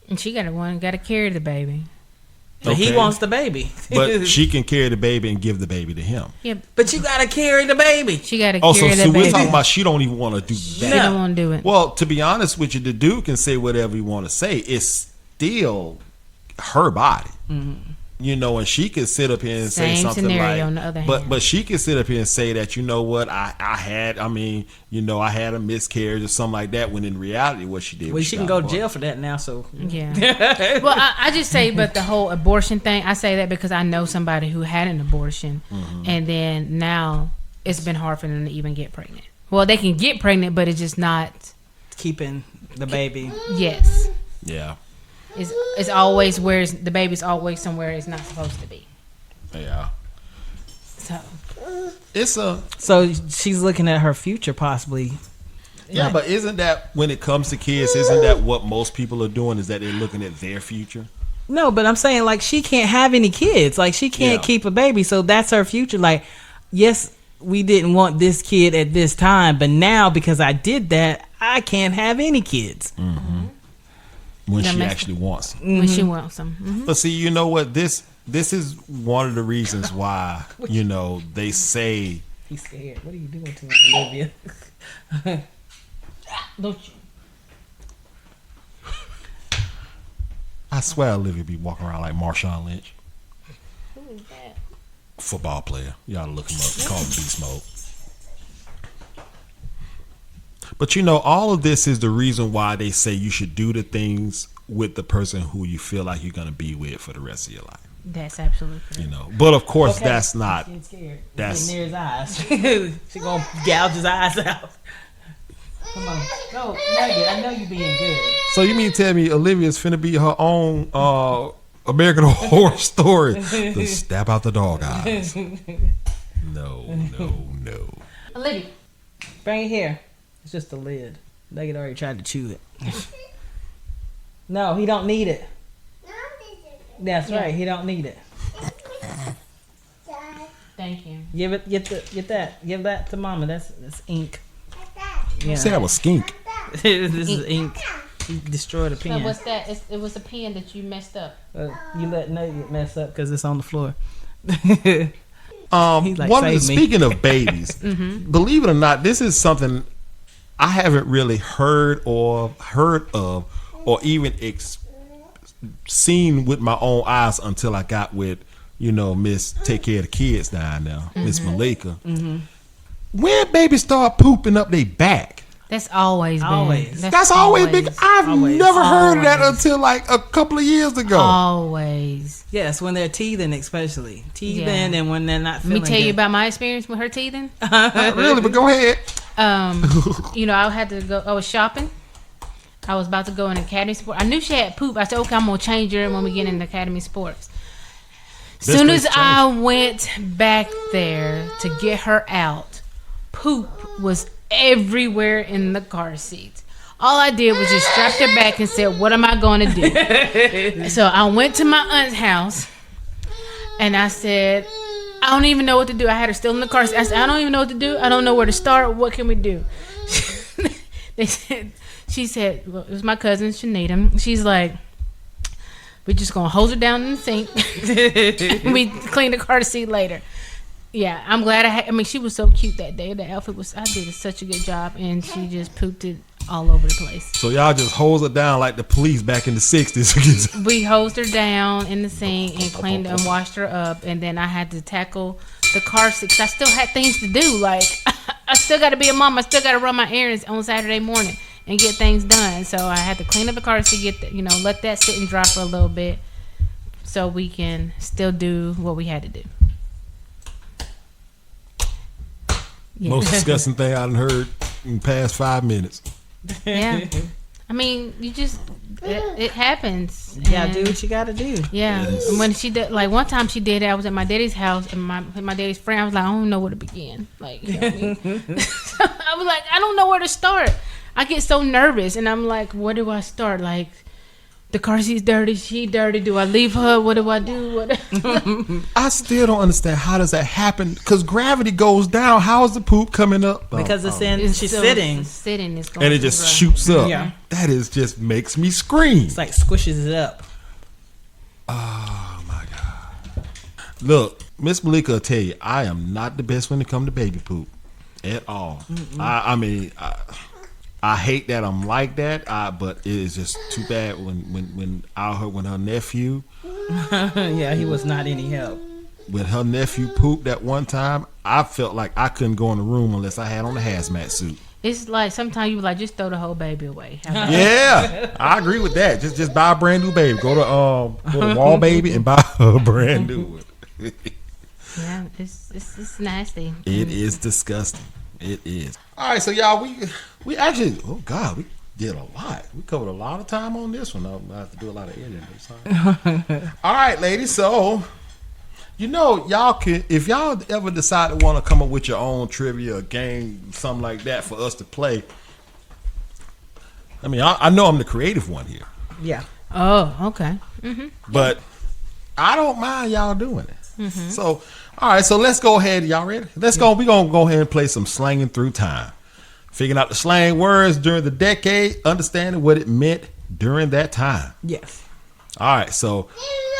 And she got to carry the baby. But he wants the baby. But she can carry the baby and give the baby to him. Yeah. But you got to carry the baby. She got to carry the so baby. we're talking about she don't even want to do that. She don't want to do it. Well, to be honest with you, the dude can say whatever he want to say. It's still her body. And she could sit up here and say something scenario like, on the other hand. but she could sit up here and say that, I had a miscarriage or something like that, when in reality what she did. Well, she can go to jail for that now. So yeah. Well, I just say, but the whole abortion thing, I say that because I know somebody who had an abortion, and then now it's been hard for them to even get pregnant. Well, they can get pregnant, but it's just not keeping the baby. Yes. Yeah. It's always the baby's always somewhere it's not supposed to be. Yeah. So So she's looking at her future possibly. Yeah, but isn't that, when it comes to kids, isn't that what most people are doing, is that they're looking at their future? No, but I'm saying, like, she can't have any kids. Like, she can't keep a baby, so that's her future. Like, yes, we didn't want this kid at this time, but now because I did that, I can't have any kids. When she actually wants them. When she wants them. But see, you know what? This is one of the reasons why, they say... He's scared. What are you doing to him, Olivia? Don't you? I swear Olivia be walking around like Marshawn Lynch. Who is that? Football player. You ought to look him up. Call him Beast Mode. But all of this is the reason why they say you should do the things with the person who you feel like you're going to be with for the rest of your life. That's absolutely correct. But of course that's not. He's scared. That's near his eyes. She gonna gouge his eyes out. Come on, go, Nugget. I know you being good. So you mean tell me Olivia's finna be her own American Horror Story to stab out the dog eyes? No. Olivia. Bring it here. It's just a lid. Nugget already tried to chew it. No, he don't need it. That's right. He don't need it. Thank you. Get that to Mama. That's ink. You said that was skink. This is ink. You destroyed a pen. So what's that? It was a pen that you messed up. You let Nugget mess up because it's on the floor. Speaking of babies, believe it or not, this is something I haven't really heard of, or even seen with my own eyes until I got with, Miss Take Care of the Kids down there, Miss Malika. When babies start pooping up their back? That's always been. Always. That's always been. I've Always. never heard of that until like a couple of years ago. Always. Yes, when they're teething, especially and when they're not Let feeling me tell you good. about my experience with her teething. Not really, but go ahead. I had to go. I was shopping. I was about to go in Academy Sports. I knew she had poop. I said, okay, I'm gonna change her when we get in Academy Sports. Soon as I went back there to get her out, poop was everywhere in the car seat. All I did was just strapped her back and said, what am I going to do? So I went to my aunt's house and I said, I don't even know what to do. I had her still in the car. I said, I don't even know what to do. I don't know where to start. What can we do? She said, well, it was my cousin, Shanita. She's like, we're just going to hose her down in the sink. We clean the car seat later. Yeah, I'm glad I mean, she was so cute that day. The outfit I did such a good job, and she just pooped it all over the place. So y'all just hose her down like the police back in the 60s. We hosed her down in the sink and cleaned and washed her up, and then I had to tackle the car seat 'cause I still had things to do. Like, I still got to be a mom. I still got to run my errands on Saturday morning and get things done. So I had to clean up the car seat, let that sit and dry for a little bit so we can still do what we had to do. Yeah. Most disgusting thing I've heard in the past 5 minutes. Yeah. I mean, it happens. You gotta do what you gotta do. Yeah. Yes. And when she did, like one time she did it, I was at my daddy's house and my daddy's friend, I was like, I don't know where to begin. Like, you know what I mean? I was like, I don't know where to start. I get so nervous and I'm like, where do I start? Like, the car seat's dirty, she dirty. Do I leave her? What do I do? I still don't understand how does that happen? Because gravity goes down. How is the poop coming up? Because she's So sitting. it's sitting. It's going And it just shoots up. Yeah. That is just makes me scream. It's like squishes it up. Oh my God. Look, Miss Malika will tell you, I am not the best when it comes to baby poop at all. I mean, I hate that I'm like that, but it is just too bad when her nephew. Yeah, he was not any help. When her nephew pooped that one time, I felt like I couldn't go in the room unless I had on a hazmat suit. It's like sometimes you like just throw the whole baby away. How about Yeah, I agree with that. Just buy a brand new baby. Go to Wall Baby and buy a brand new one. Yeah, it's nasty. It is disgusting. It is. All right, so y'all, we actually, oh God, we did a lot. We covered a lot of time on this one. I have to do a lot of editing this time. All right, ladies. So, y'all can, if y'all ever decide to want to come up with your own trivia or game, something like that for us to play. I mean, I know I'm the creative one here. Yeah. Oh, okay. But I don't mind y'all doing it. So, all right, so let's go ahead. Y'all ready? Let's go. We're going to go ahead and play some Slanging Through Time. Figuring out the slang words during the decade, understanding what it meant during that time. Yes. All right, so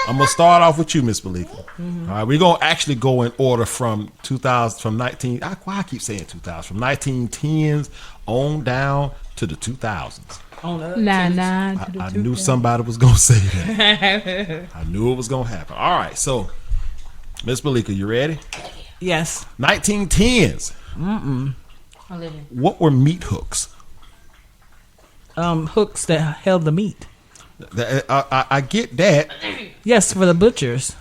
I'm going to start off with you, Miss Malika. All right, we're going to actually go in order from 2000, from 19, why I keep saying 2000, from 1910s on down to the 2000s. Nah. I knew somebody was going to say that. I knew it was going to happen. All right, so Miss Malika, you ready? Yes. 1910s. Olivia. What were meat hooks? Hooks that held the meat. I get that. Yes, for the butchers.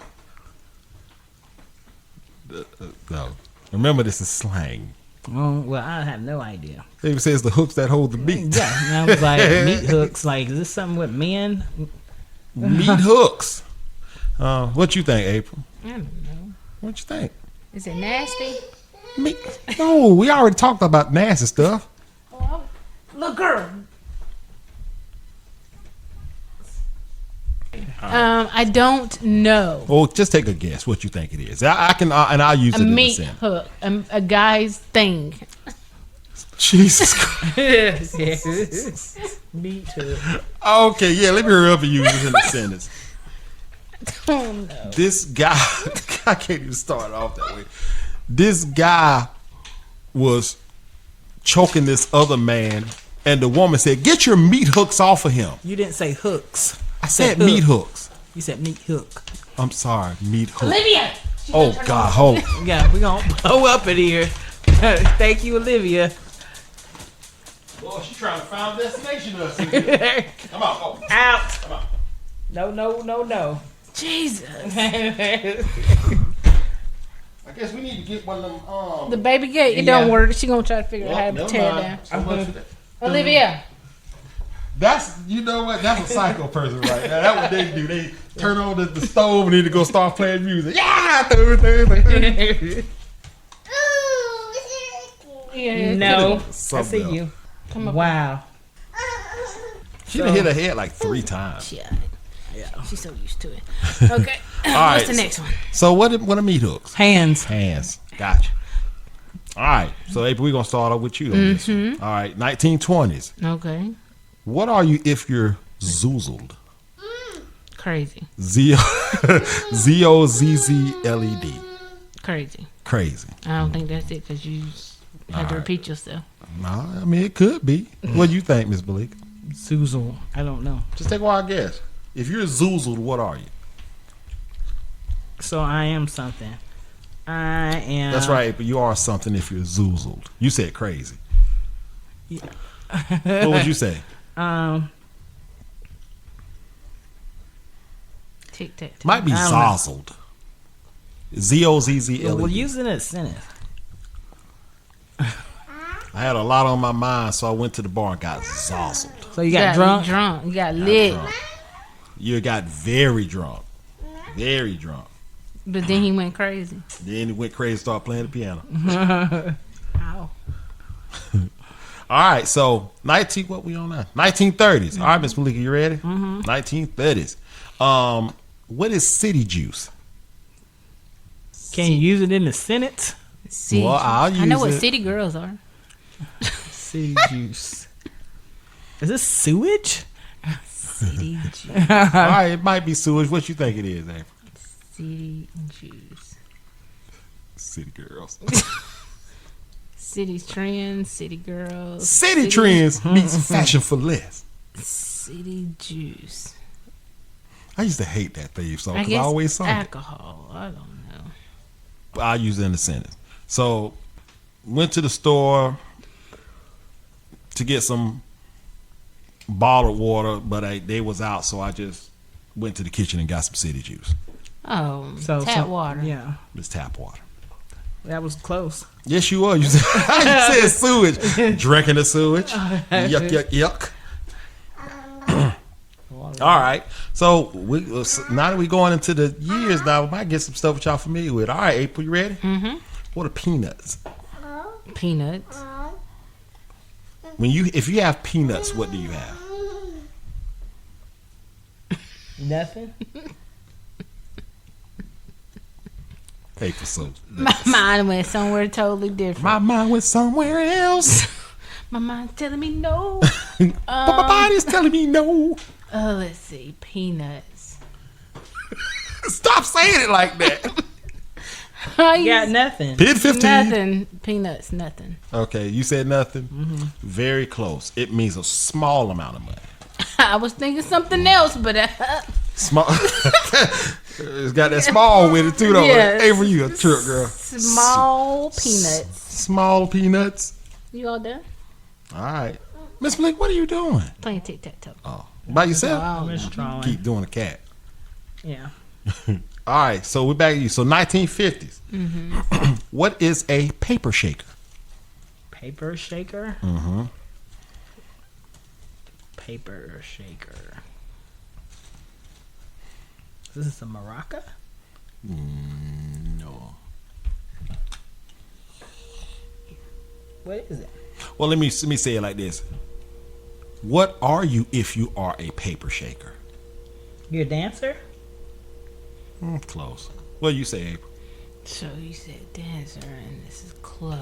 No, remember this is slang. Oh, well, I have no idea. It says the hooks that hold the meat. Yeah, and I was like, meat hooks. Like, is this something with men? Meat hooks. What you think, April? I don't know. What you think? Is it nasty? Meat? No, we already talked about nasty stuff. Look, girl. I don't know. Well, just take a guess. What you think it is? I can, and I'll use A it in the meat sentence. hook, a guy's thing. Jesus Christ. Meat hook. Okay, yeah. Let me hurry up and use it in the sentence. Oh no. This guy, I can't even start off that way. This guy was choking this other man, and the woman said, "Get your meat hooks off of him." You didn't say hooks. I said meat hooks. You said meat hook. I'm sorry, meat hook. Olivia. Oh God, hold on. Yeah, we're going to blow up in here. Thank you, Olivia. Well, she's trying to find a destination us. Come on, oh. Out. Come on. No. Jesus. I guess we need to get one of them. The baby gate, it don't work. She gonna try to figure out how to never tear it mind. down. So much for that. Olivia. That's, you know what? That's a psycho person right there. That's what they do. They turn on the stove and need to go start playing music. Yeah. Yeah. No. I Something see else. you. Come on. Wow. She done hit her head like 3 times. Yeah. Yeah. She's so used to it. Okay. What's right. the next one? So what are meat hooks? Hands. Hands. Gotcha. All right. So April, we're gonna start off with you on this one. All right. 1920s. Okay. What are you if you're zoozled? Crazy. Zozzled. Crazy. Crazy. I don't think that's it because you had to repeat yourself. No, I mean it could be. What do you think, Miss Blake? Zoozle. I don't know. Just take a wild guess. If you're zoozled, what are you? So I am something. I am. That's right, but you are something if you're zoozled. You said crazy. Yeah. What would you say? Tic tac. Might be I don't know. zozzled. Zozzled. Well, using a sentence. I had a lot on my mind, so I went to the bar and got zozzled. So you got drunk? You got lit. Drunk. You got very drunk. Very drunk. But then he went crazy. Then he went crazy, started playing the piano. Ow. All right, so what we on now? 1930s. All right, Miss Malika, you ready? 1930s. What is city juice? Can you use it in the sentence? City Well, I'll juice. I know use what it. city girls are. City juice. Is this sewage? City juice. All right, it might be sewage. What you think it is, April? City juice. City girls. City trends. City girls. City trends meets fashion for less. City juice. I used to hate that thing, so I because I guess always saw it. alcohol. I don't know. I'll use it in a sentence. So, went to the store to get some bottled water, but they was out, so I just went to the kitchen and got some city juice. Oh, So tap water. Yeah, It's tap water. that was close. Yes, you were. You said sewage. Drinking the sewage. Yuck, yuck, yuck. All right. So now that we're going into the years now, we might get some stuff that y'all familiar with. All right, April, you ready? Mm-hmm. What are peanuts? Peanuts. If you have peanuts, what do you have? Nothing. April, so My mind went somewhere totally different. my mind went somewhere else. My mind's telling me no. But my body's telling me no. Let's see. Peanuts. Stop saying it like that. You got nothing. Pin 15. Nothing. Peanuts. Nothing. Okay, you said nothing. Very close. It means a small amount of money. I was thinking something else, but Small. It's got that small with it too, though. Yes. Avery, you a trip, girl. small peanuts. Small peanuts. You all done? All right, Miss Blake, what are you doing? Playing tic tac toe. Oh, by yourself? I'm just drawing. Keep doing the cat. Yeah. All right, so we're back to you. So 1950s. What is a paper shaker? Paper shaker. Mm-hmm. Paper shaker. Is this a maraca? No. What is it? Well, let me say it like this. What are you if you are a paper shaker? You a dancer? Close. What do you say, April? So you said dancer, and this is close.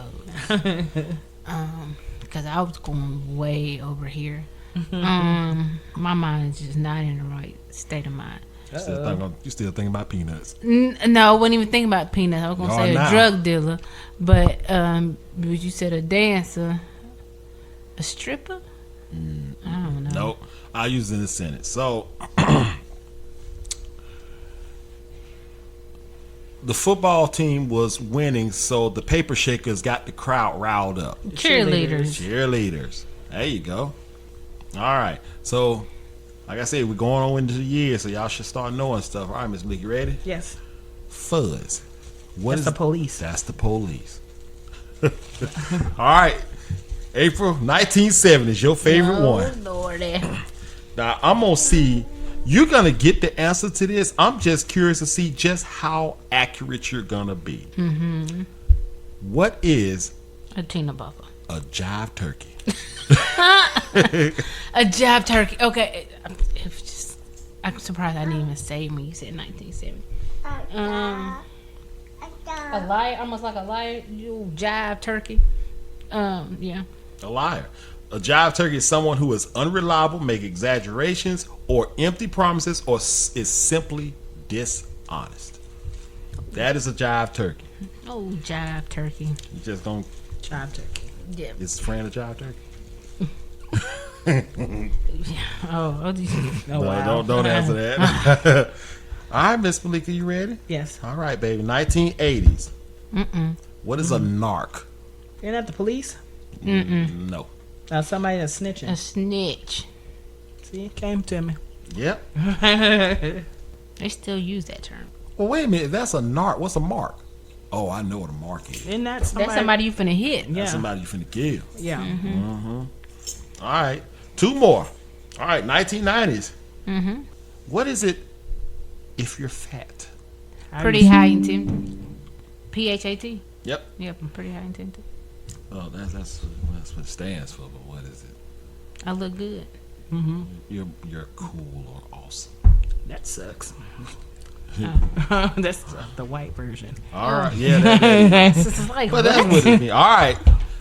Because I was going way over here. My mind is just not in the right state of mind. You still thinking about peanuts? No, I wasn't even thinking about peanuts. I was gonna say a drug dealer, but you said a dancer, a stripper. I don't know. Nope. I'll use it in a sentence. So the football team was winning, so the paper shakers got the crowd riled up. Cheerleaders. There you go. All right. So, like I said, we're going on into the year, so y'all should start knowing stuff. All right, Miss Blake, you ready? Yes. Fuzz. That's the police. That's the police. All right. April 1970s, your favorite one. Lordy. Now, I'm going to see. You're going to get the answer to this. I'm just curious to see just how accurate you're going to be. Mm-hmm. What is A Tina Buffer. a jive turkey? A jive turkey. Okay. It's just I'm surprised I didn't even say when you said 1970. A liar, almost like a liar. You jive turkey. Yeah. A liar. A jive turkey is someone who is unreliable, make exaggerations, or empty promises, or is simply dishonest. That is a jive turkey. Oh, jive turkey. You just don't. Jive turkey. Yeah. Is Fran a jive turkey? Oh No, wow. don't answer that. All right, Miss Malika, you ready? Yes. All right, baby. 1980s. What is a narc? Isn't that the police? No. Somebody that's snitching. A snitch. See, it came to me. Yep. They still use that term. Well, wait a minute. That's a narc. What's a mark? Oh, I know what a mark is. Isn't that somebody? That's somebody you finna hit. Yeah. That's somebody you finna kill. Yeah. All right. Two more. All right, 1990s. What is it if you're fat? Pretty high intensity. PHAT. Yep. Yep, I'm pretty high intensity. Oh, that's what it stands for, but what is it? I look good. You're cool or awesome. That sucks. That's the white version. All right. Yeah, that is. It's like, But that's what it means. All right.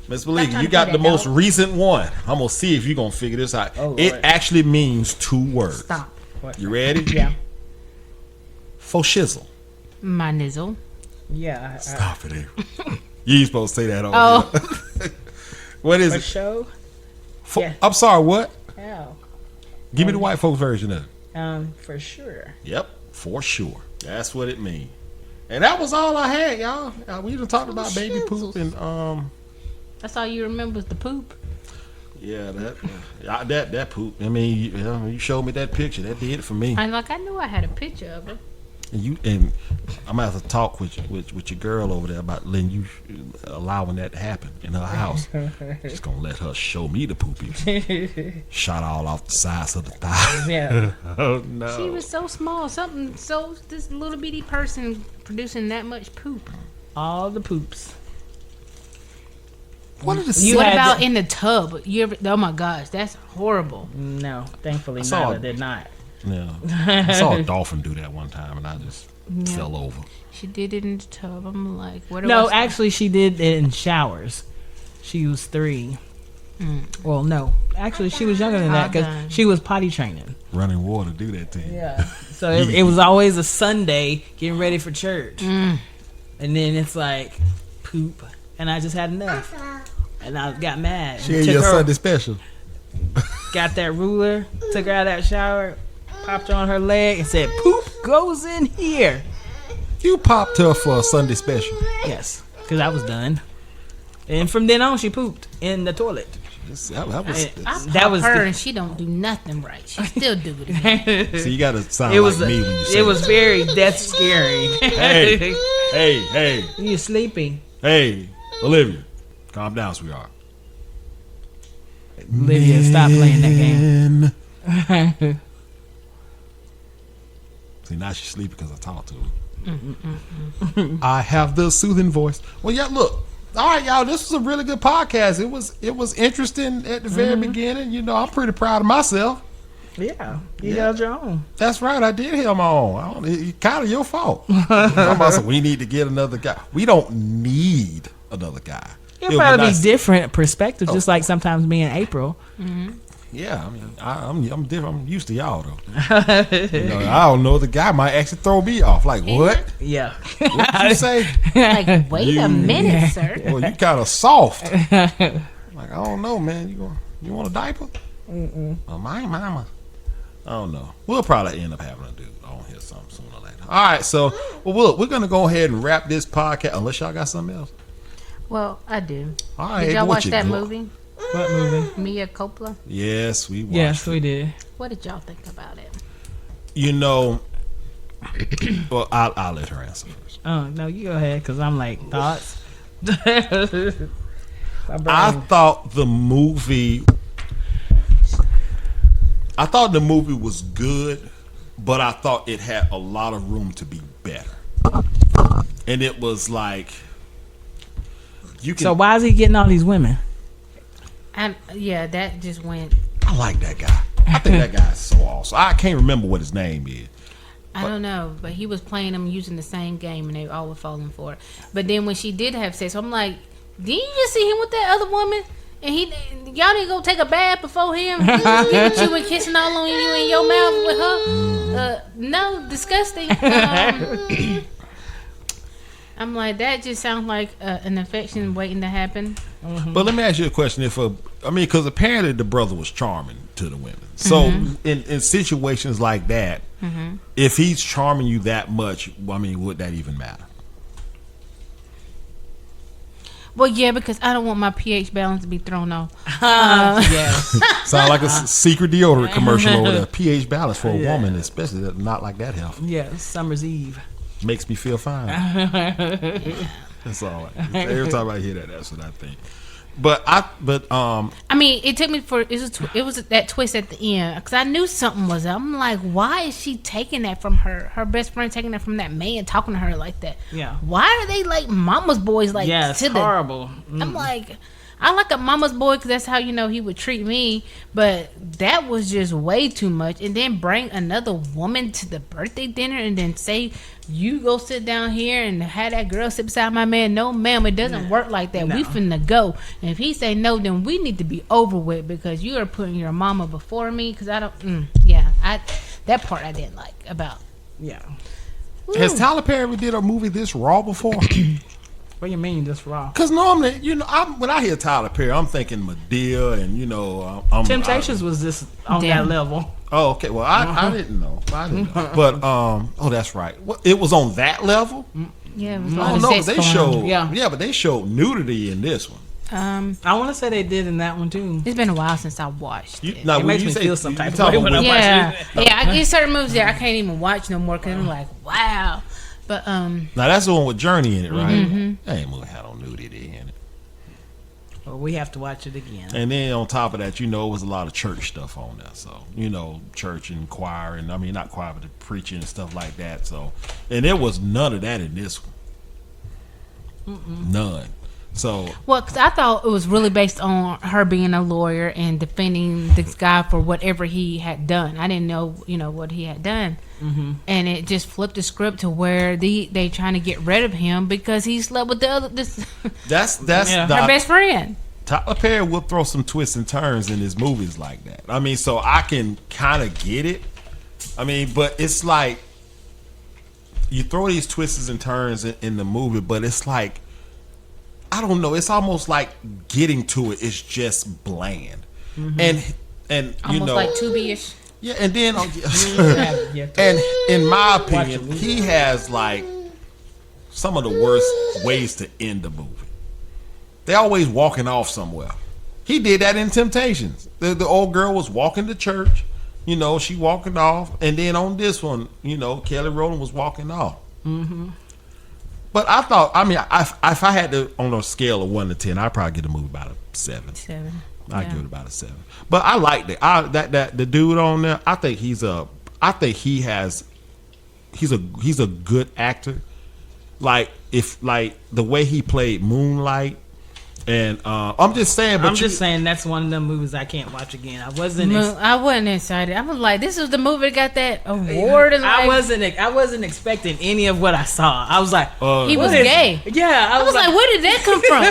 Miss Malika, trying you to got figure the that most out. recent one. I'm going to see if you're going to figure this out. Oh, It Lord. actually means 2 words. Stop. What? You ready? Yeah. Faux shizzle. my nizzle. Yeah. Stop it, April. You ain't supposed to say that on Oh. here. What is For it? show. Yeah. I'm sorry, what? How? Give me the white folks version of it. For sure. Yep, for sure. That's what it means. And that was all I had, y'all. We done talked about baby poop and That's all you remember was the poop. yeah, that poop. I mean, you showed me that picture. That did it for me. I knew I had a picture of her. And I'm gonna have to talk with your girl over there about letting you allowing that to happen in her house. Just gonna let her show me the poopy. Shot all off the sides of the thigh. Yeah. Oh no. She was so small. This little bitty person producing that much poop. All the poops. What are the You What had about the- in the tub? Oh my gosh, that's horrible. No, thankfully saw Nyla it. did not. Yeah. I saw a dolphin do that one time and I just fell over. She did it in the tub. I'm like, what? No, actually, she did it in showers. She was 3. Well, no, actually, she was younger than that Okay. because she was potty training. Running water do that to you. Yeah. So it was always a Sunday getting ready for church, and then it's like poop, and I just had enough, and I got mad. She had your Sunday special. Got that ruler, took her out of that shower, popped her on her leg, and said, "Poop goes in here." You popped her for a Sunday special. Yes, because I was done. And from then on, she pooped in the toilet. That was, That was her, the- and she don't do nothing right. She still do it. so you got to sound It was like me when you say it was that. very death scary. Hey, You sleeping? hey, Olivia, calm down, sweetheart. Olivia, stop playing that game. See, now she's sleeping because I talked to her. I have the soothing voice. Well, yeah, look. All right, y'all, this was a really good podcast. It was interesting at the very beginning. You know, I'm pretty proud of myself. Yeah, you held your own. That's right, I did hear my own. It's kind of your fault. Somebody said, we need to get another guy. We don't need another guy. It'll probably be different perspective, just like sometimes me and April. Yeah, I mean, I'm different. I'm used to y'all though. You know, I don't know. The guy might actually throw me off. Like what? Yeah. What did you say? Like, wait a minute, sir. Well, you kind of soft. Like I don't know, man. You want a diaper? Well, my mama. I don't know. We'll probably end up having to do on here something sooner or later. All right, so we're gonna go ahead and wrap this podcast. Unless y'all got something else. Well, I do. All right, Did y'all what watch you that got? movie? What movie? Mia Coppola. Yes, we watched. Yes, it. we did. What did y'all think about it? You know, well, I'll let her answer first. Oh no, you go ahead, cause I'm like thoughts. I thought the movie was good, but I thought it had a lot of room to be better. And it was like you can. So why is he getting all these women? Yeah, that just went. I like that guy. I think that guy's so awesome. I can't remember what his name is. I don't know, but he was playing them using the same game, and they all were falling for it. But then when she did have sex, I'm like, didn't you just see him with that other woman? And y'all didn't go take a bath before him? Giving you and kissing all on you in your mouth with her? No, disgusting. I'm like, that just sounds like an infection waiting to happen. Mm-hmm. But let me ask you a question. Because apparently the brother was charming to the women. So in situations like that, if he's charming you that much, I mean, would that even matter? Well, yeah, because I don't want my pH balance to be thrown off. Yes. Sound like a secret deodorant commercial over there. pH balance for a woman, especially not like that healthy. Yeah, summer's eve. Makes me feel fine. That's all. Every time I hear that, that's what I think. I mean, it took me it was that twist at the end because I knew something was up. I'm like, why is she taking that from her best friend, taking that from that man, talking to her like that? Yeah. Why are they like mama's boys? Like, yes, horrible. I'm like, I like a mama's boy because that's how he would treat me. But that was just way too much. And then bring another woman to the birthday dinner and then say, you go sit down here and have that girl sit beside my man. No, ma'am, it doesn't work like that. No. We finna go. And if he say no, then we need to be over with because you are putting your mama before me. Because I don't, that part I didn't like about. Yeah. Woo. Has Tyler Perry did a movie this raw before? What do you mean this raw? Because normally, when I hear Tyler Perry, I'm thinking Madea and, Temptations was just on that level. Oh, okay. Well, I didn't know. But, that's right. It was on that level? Yeah, it was but they showed nudity in this one. I want to say they did in that one, too. It's been a while since I watched it. It makes me feel some type of way when I watch it. Yeah, I get certain movies that I can't even watch no more because I'm like, wow. But now that's the one with Journey in it, right? Mm-hmm. That ain't movie had no nudity in it. Well, we have to watch it again. And then on top of that, it was a lot of church stuff on there. So church and choir, and I mean not choir, but the preaching and stuff like that. So, and there was none of that in this one. None. So because I thought it was really based on her being a lawyer and defending this guy for whatever he had done. I didn't know, what he had done, and it just flipped the script to where they trying to get rid of him because he slept with the other. That's her best friend. Tyler Perry will throw some twists and turns in his movies like that. I mean, so I can kind of get it. I mean, but it's like you throw these twists and turns in the movie, but it's like, I don't know. It's almost like getting to it is just bland, and almost like Tubi-ish. Yeah, and then and in my opinion, he has like some of the worst ways to end the movie. They're always walking off somewhere. He did that in Temptations. The old girl was walking to church, she walking off, and then on this one, Kelly Rowland was walking off. But I thought, if I had to, on a scale of 1 to 10, I'd probably give the movie about a 7. 7. I'd give it about a 7. But I liked it. That the dude on there, I think he's a good actor. Like the way he played Moonlight. And I'm just saying, that's one of them movies I can't watch again. I wasn't excited. I was like, this was the movie that got that award. And I wasn't expecting any of what I saw. I was like, he was gay. Yeah, I was like, where did that come from?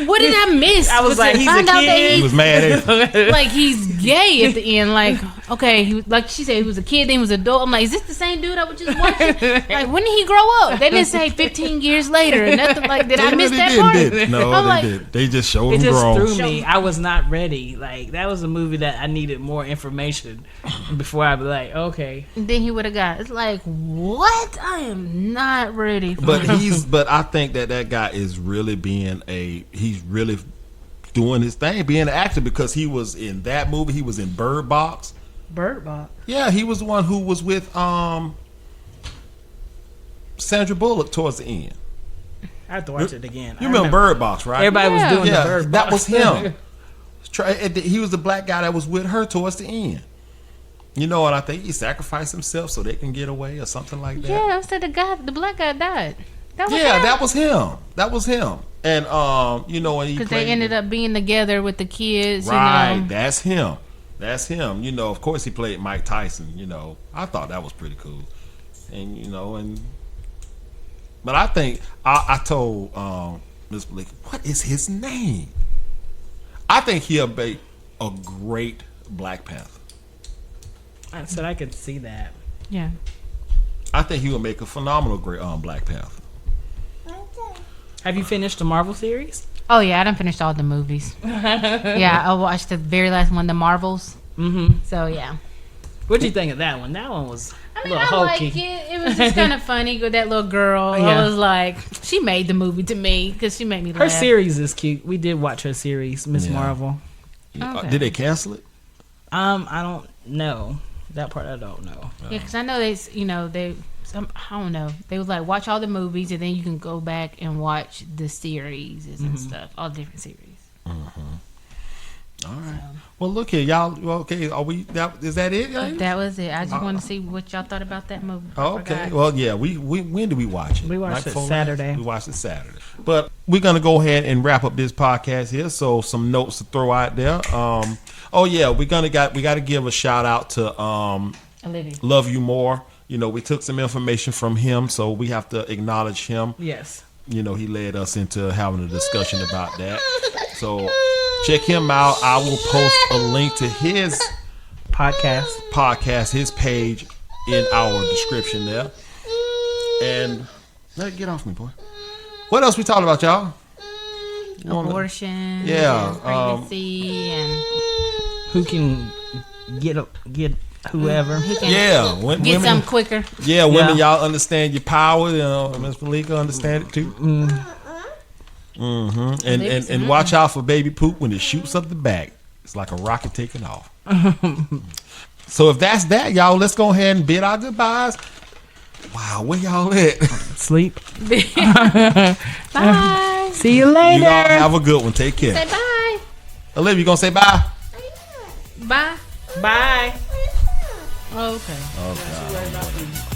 What did I miss? I was like, he's a kid. He was mad at him. Like he's gay at the end. Like okay, like she said, he was a kid, then he was an adult. I'm like, is this the same dude I was just watching? Like when did he grow up? They didn't say 15 years later or nothing. Like did I miss that part? No, they did. They just showed him grown. It just threw me. I was not ready. Like that was a movie that I needed more information before I'd be like, okay. And then he would have got. It's like what? I am not ready. But I think that guy is really he's really doing his thing, being an actor because he was in that movie. He was in Bird Box. Bird Box. Yeah, he was the one who was with Sandra Bullock towards the end. I have to watch it again. You remember Bird Box, right? Everybody was doing the Bird Box. That was him. He was the black guy that was with her towards the end. And I think he sacrificed himself so they can get away or something like that. Yeah, I said the black guy died. That was him. And when he because they ended up being together with the kids. Right, that's him. That's him. You know, of course he played Mike Tyson. You know, I thought that was pretty cool. And you know, but I think I told Miss Blake, what is his name? I think he'll be a great Black Panther. I said I could see that. Yeah. I think he will make a phenomenal great Black Panther. Have you finished the Marvel series? Oh yeah, I done finished all the movies. Yeah, I watched the very last one, the Marvels. Mm-hmm. So yeah. What'd you think of that one? That one was I a mean, little I hokey. like it. It was just kind of funny with that little girl. Yeah. I was like, she made the movie to me because she made me laugh. Her series is cute. We did watch her series, Miss Yeah. Marvel. Okay. Did they cancel it? I don't know. That part I don't know. Yeah, because I know I don't know. They was like, watch all the movies and then you can go back and watch the series and stuff, all different series. All right. Well, look here, y'all. Okay, are we? Is that it? Guys? That was it. I just wanted to see what y'all thought about that movie. I Okay. forgot. Well, yeah. We when did we watch it? We watched Night it before last? Saturday. We watched it Saturday. But we're gonna go ahead and wrap up this podcast here. So some notes to throw out there. Oh yeah, we got to give a shout out to Olivia. Love You More. You know, we took some information from him, so we have to acknowledge him. Yes. You know, he led us into having a discussion about that. So check him out. I will post a link to his Podcast. his page in our description there. And get off me, boy. What else we talking about, y'all? You wanna- Abortion. Yeah, And pregnancy and Who can get whoever? who can Yeah, get women. some quicker. Yeah, women, Yeah. y'all understand your power. You know, Miss Malika understand it too. And watch out for baby poop when it shoots up the back. It's like a rocket taking off. So if that's that, y'all, let's go ahead and bid our goodbyes. Wow, where y'all at? Sleep. Bye. See you later. You all have a good one. Take care. Say bye. Olivia, you gonna say bye? Bye. Bye. Oh, okay. Oh God.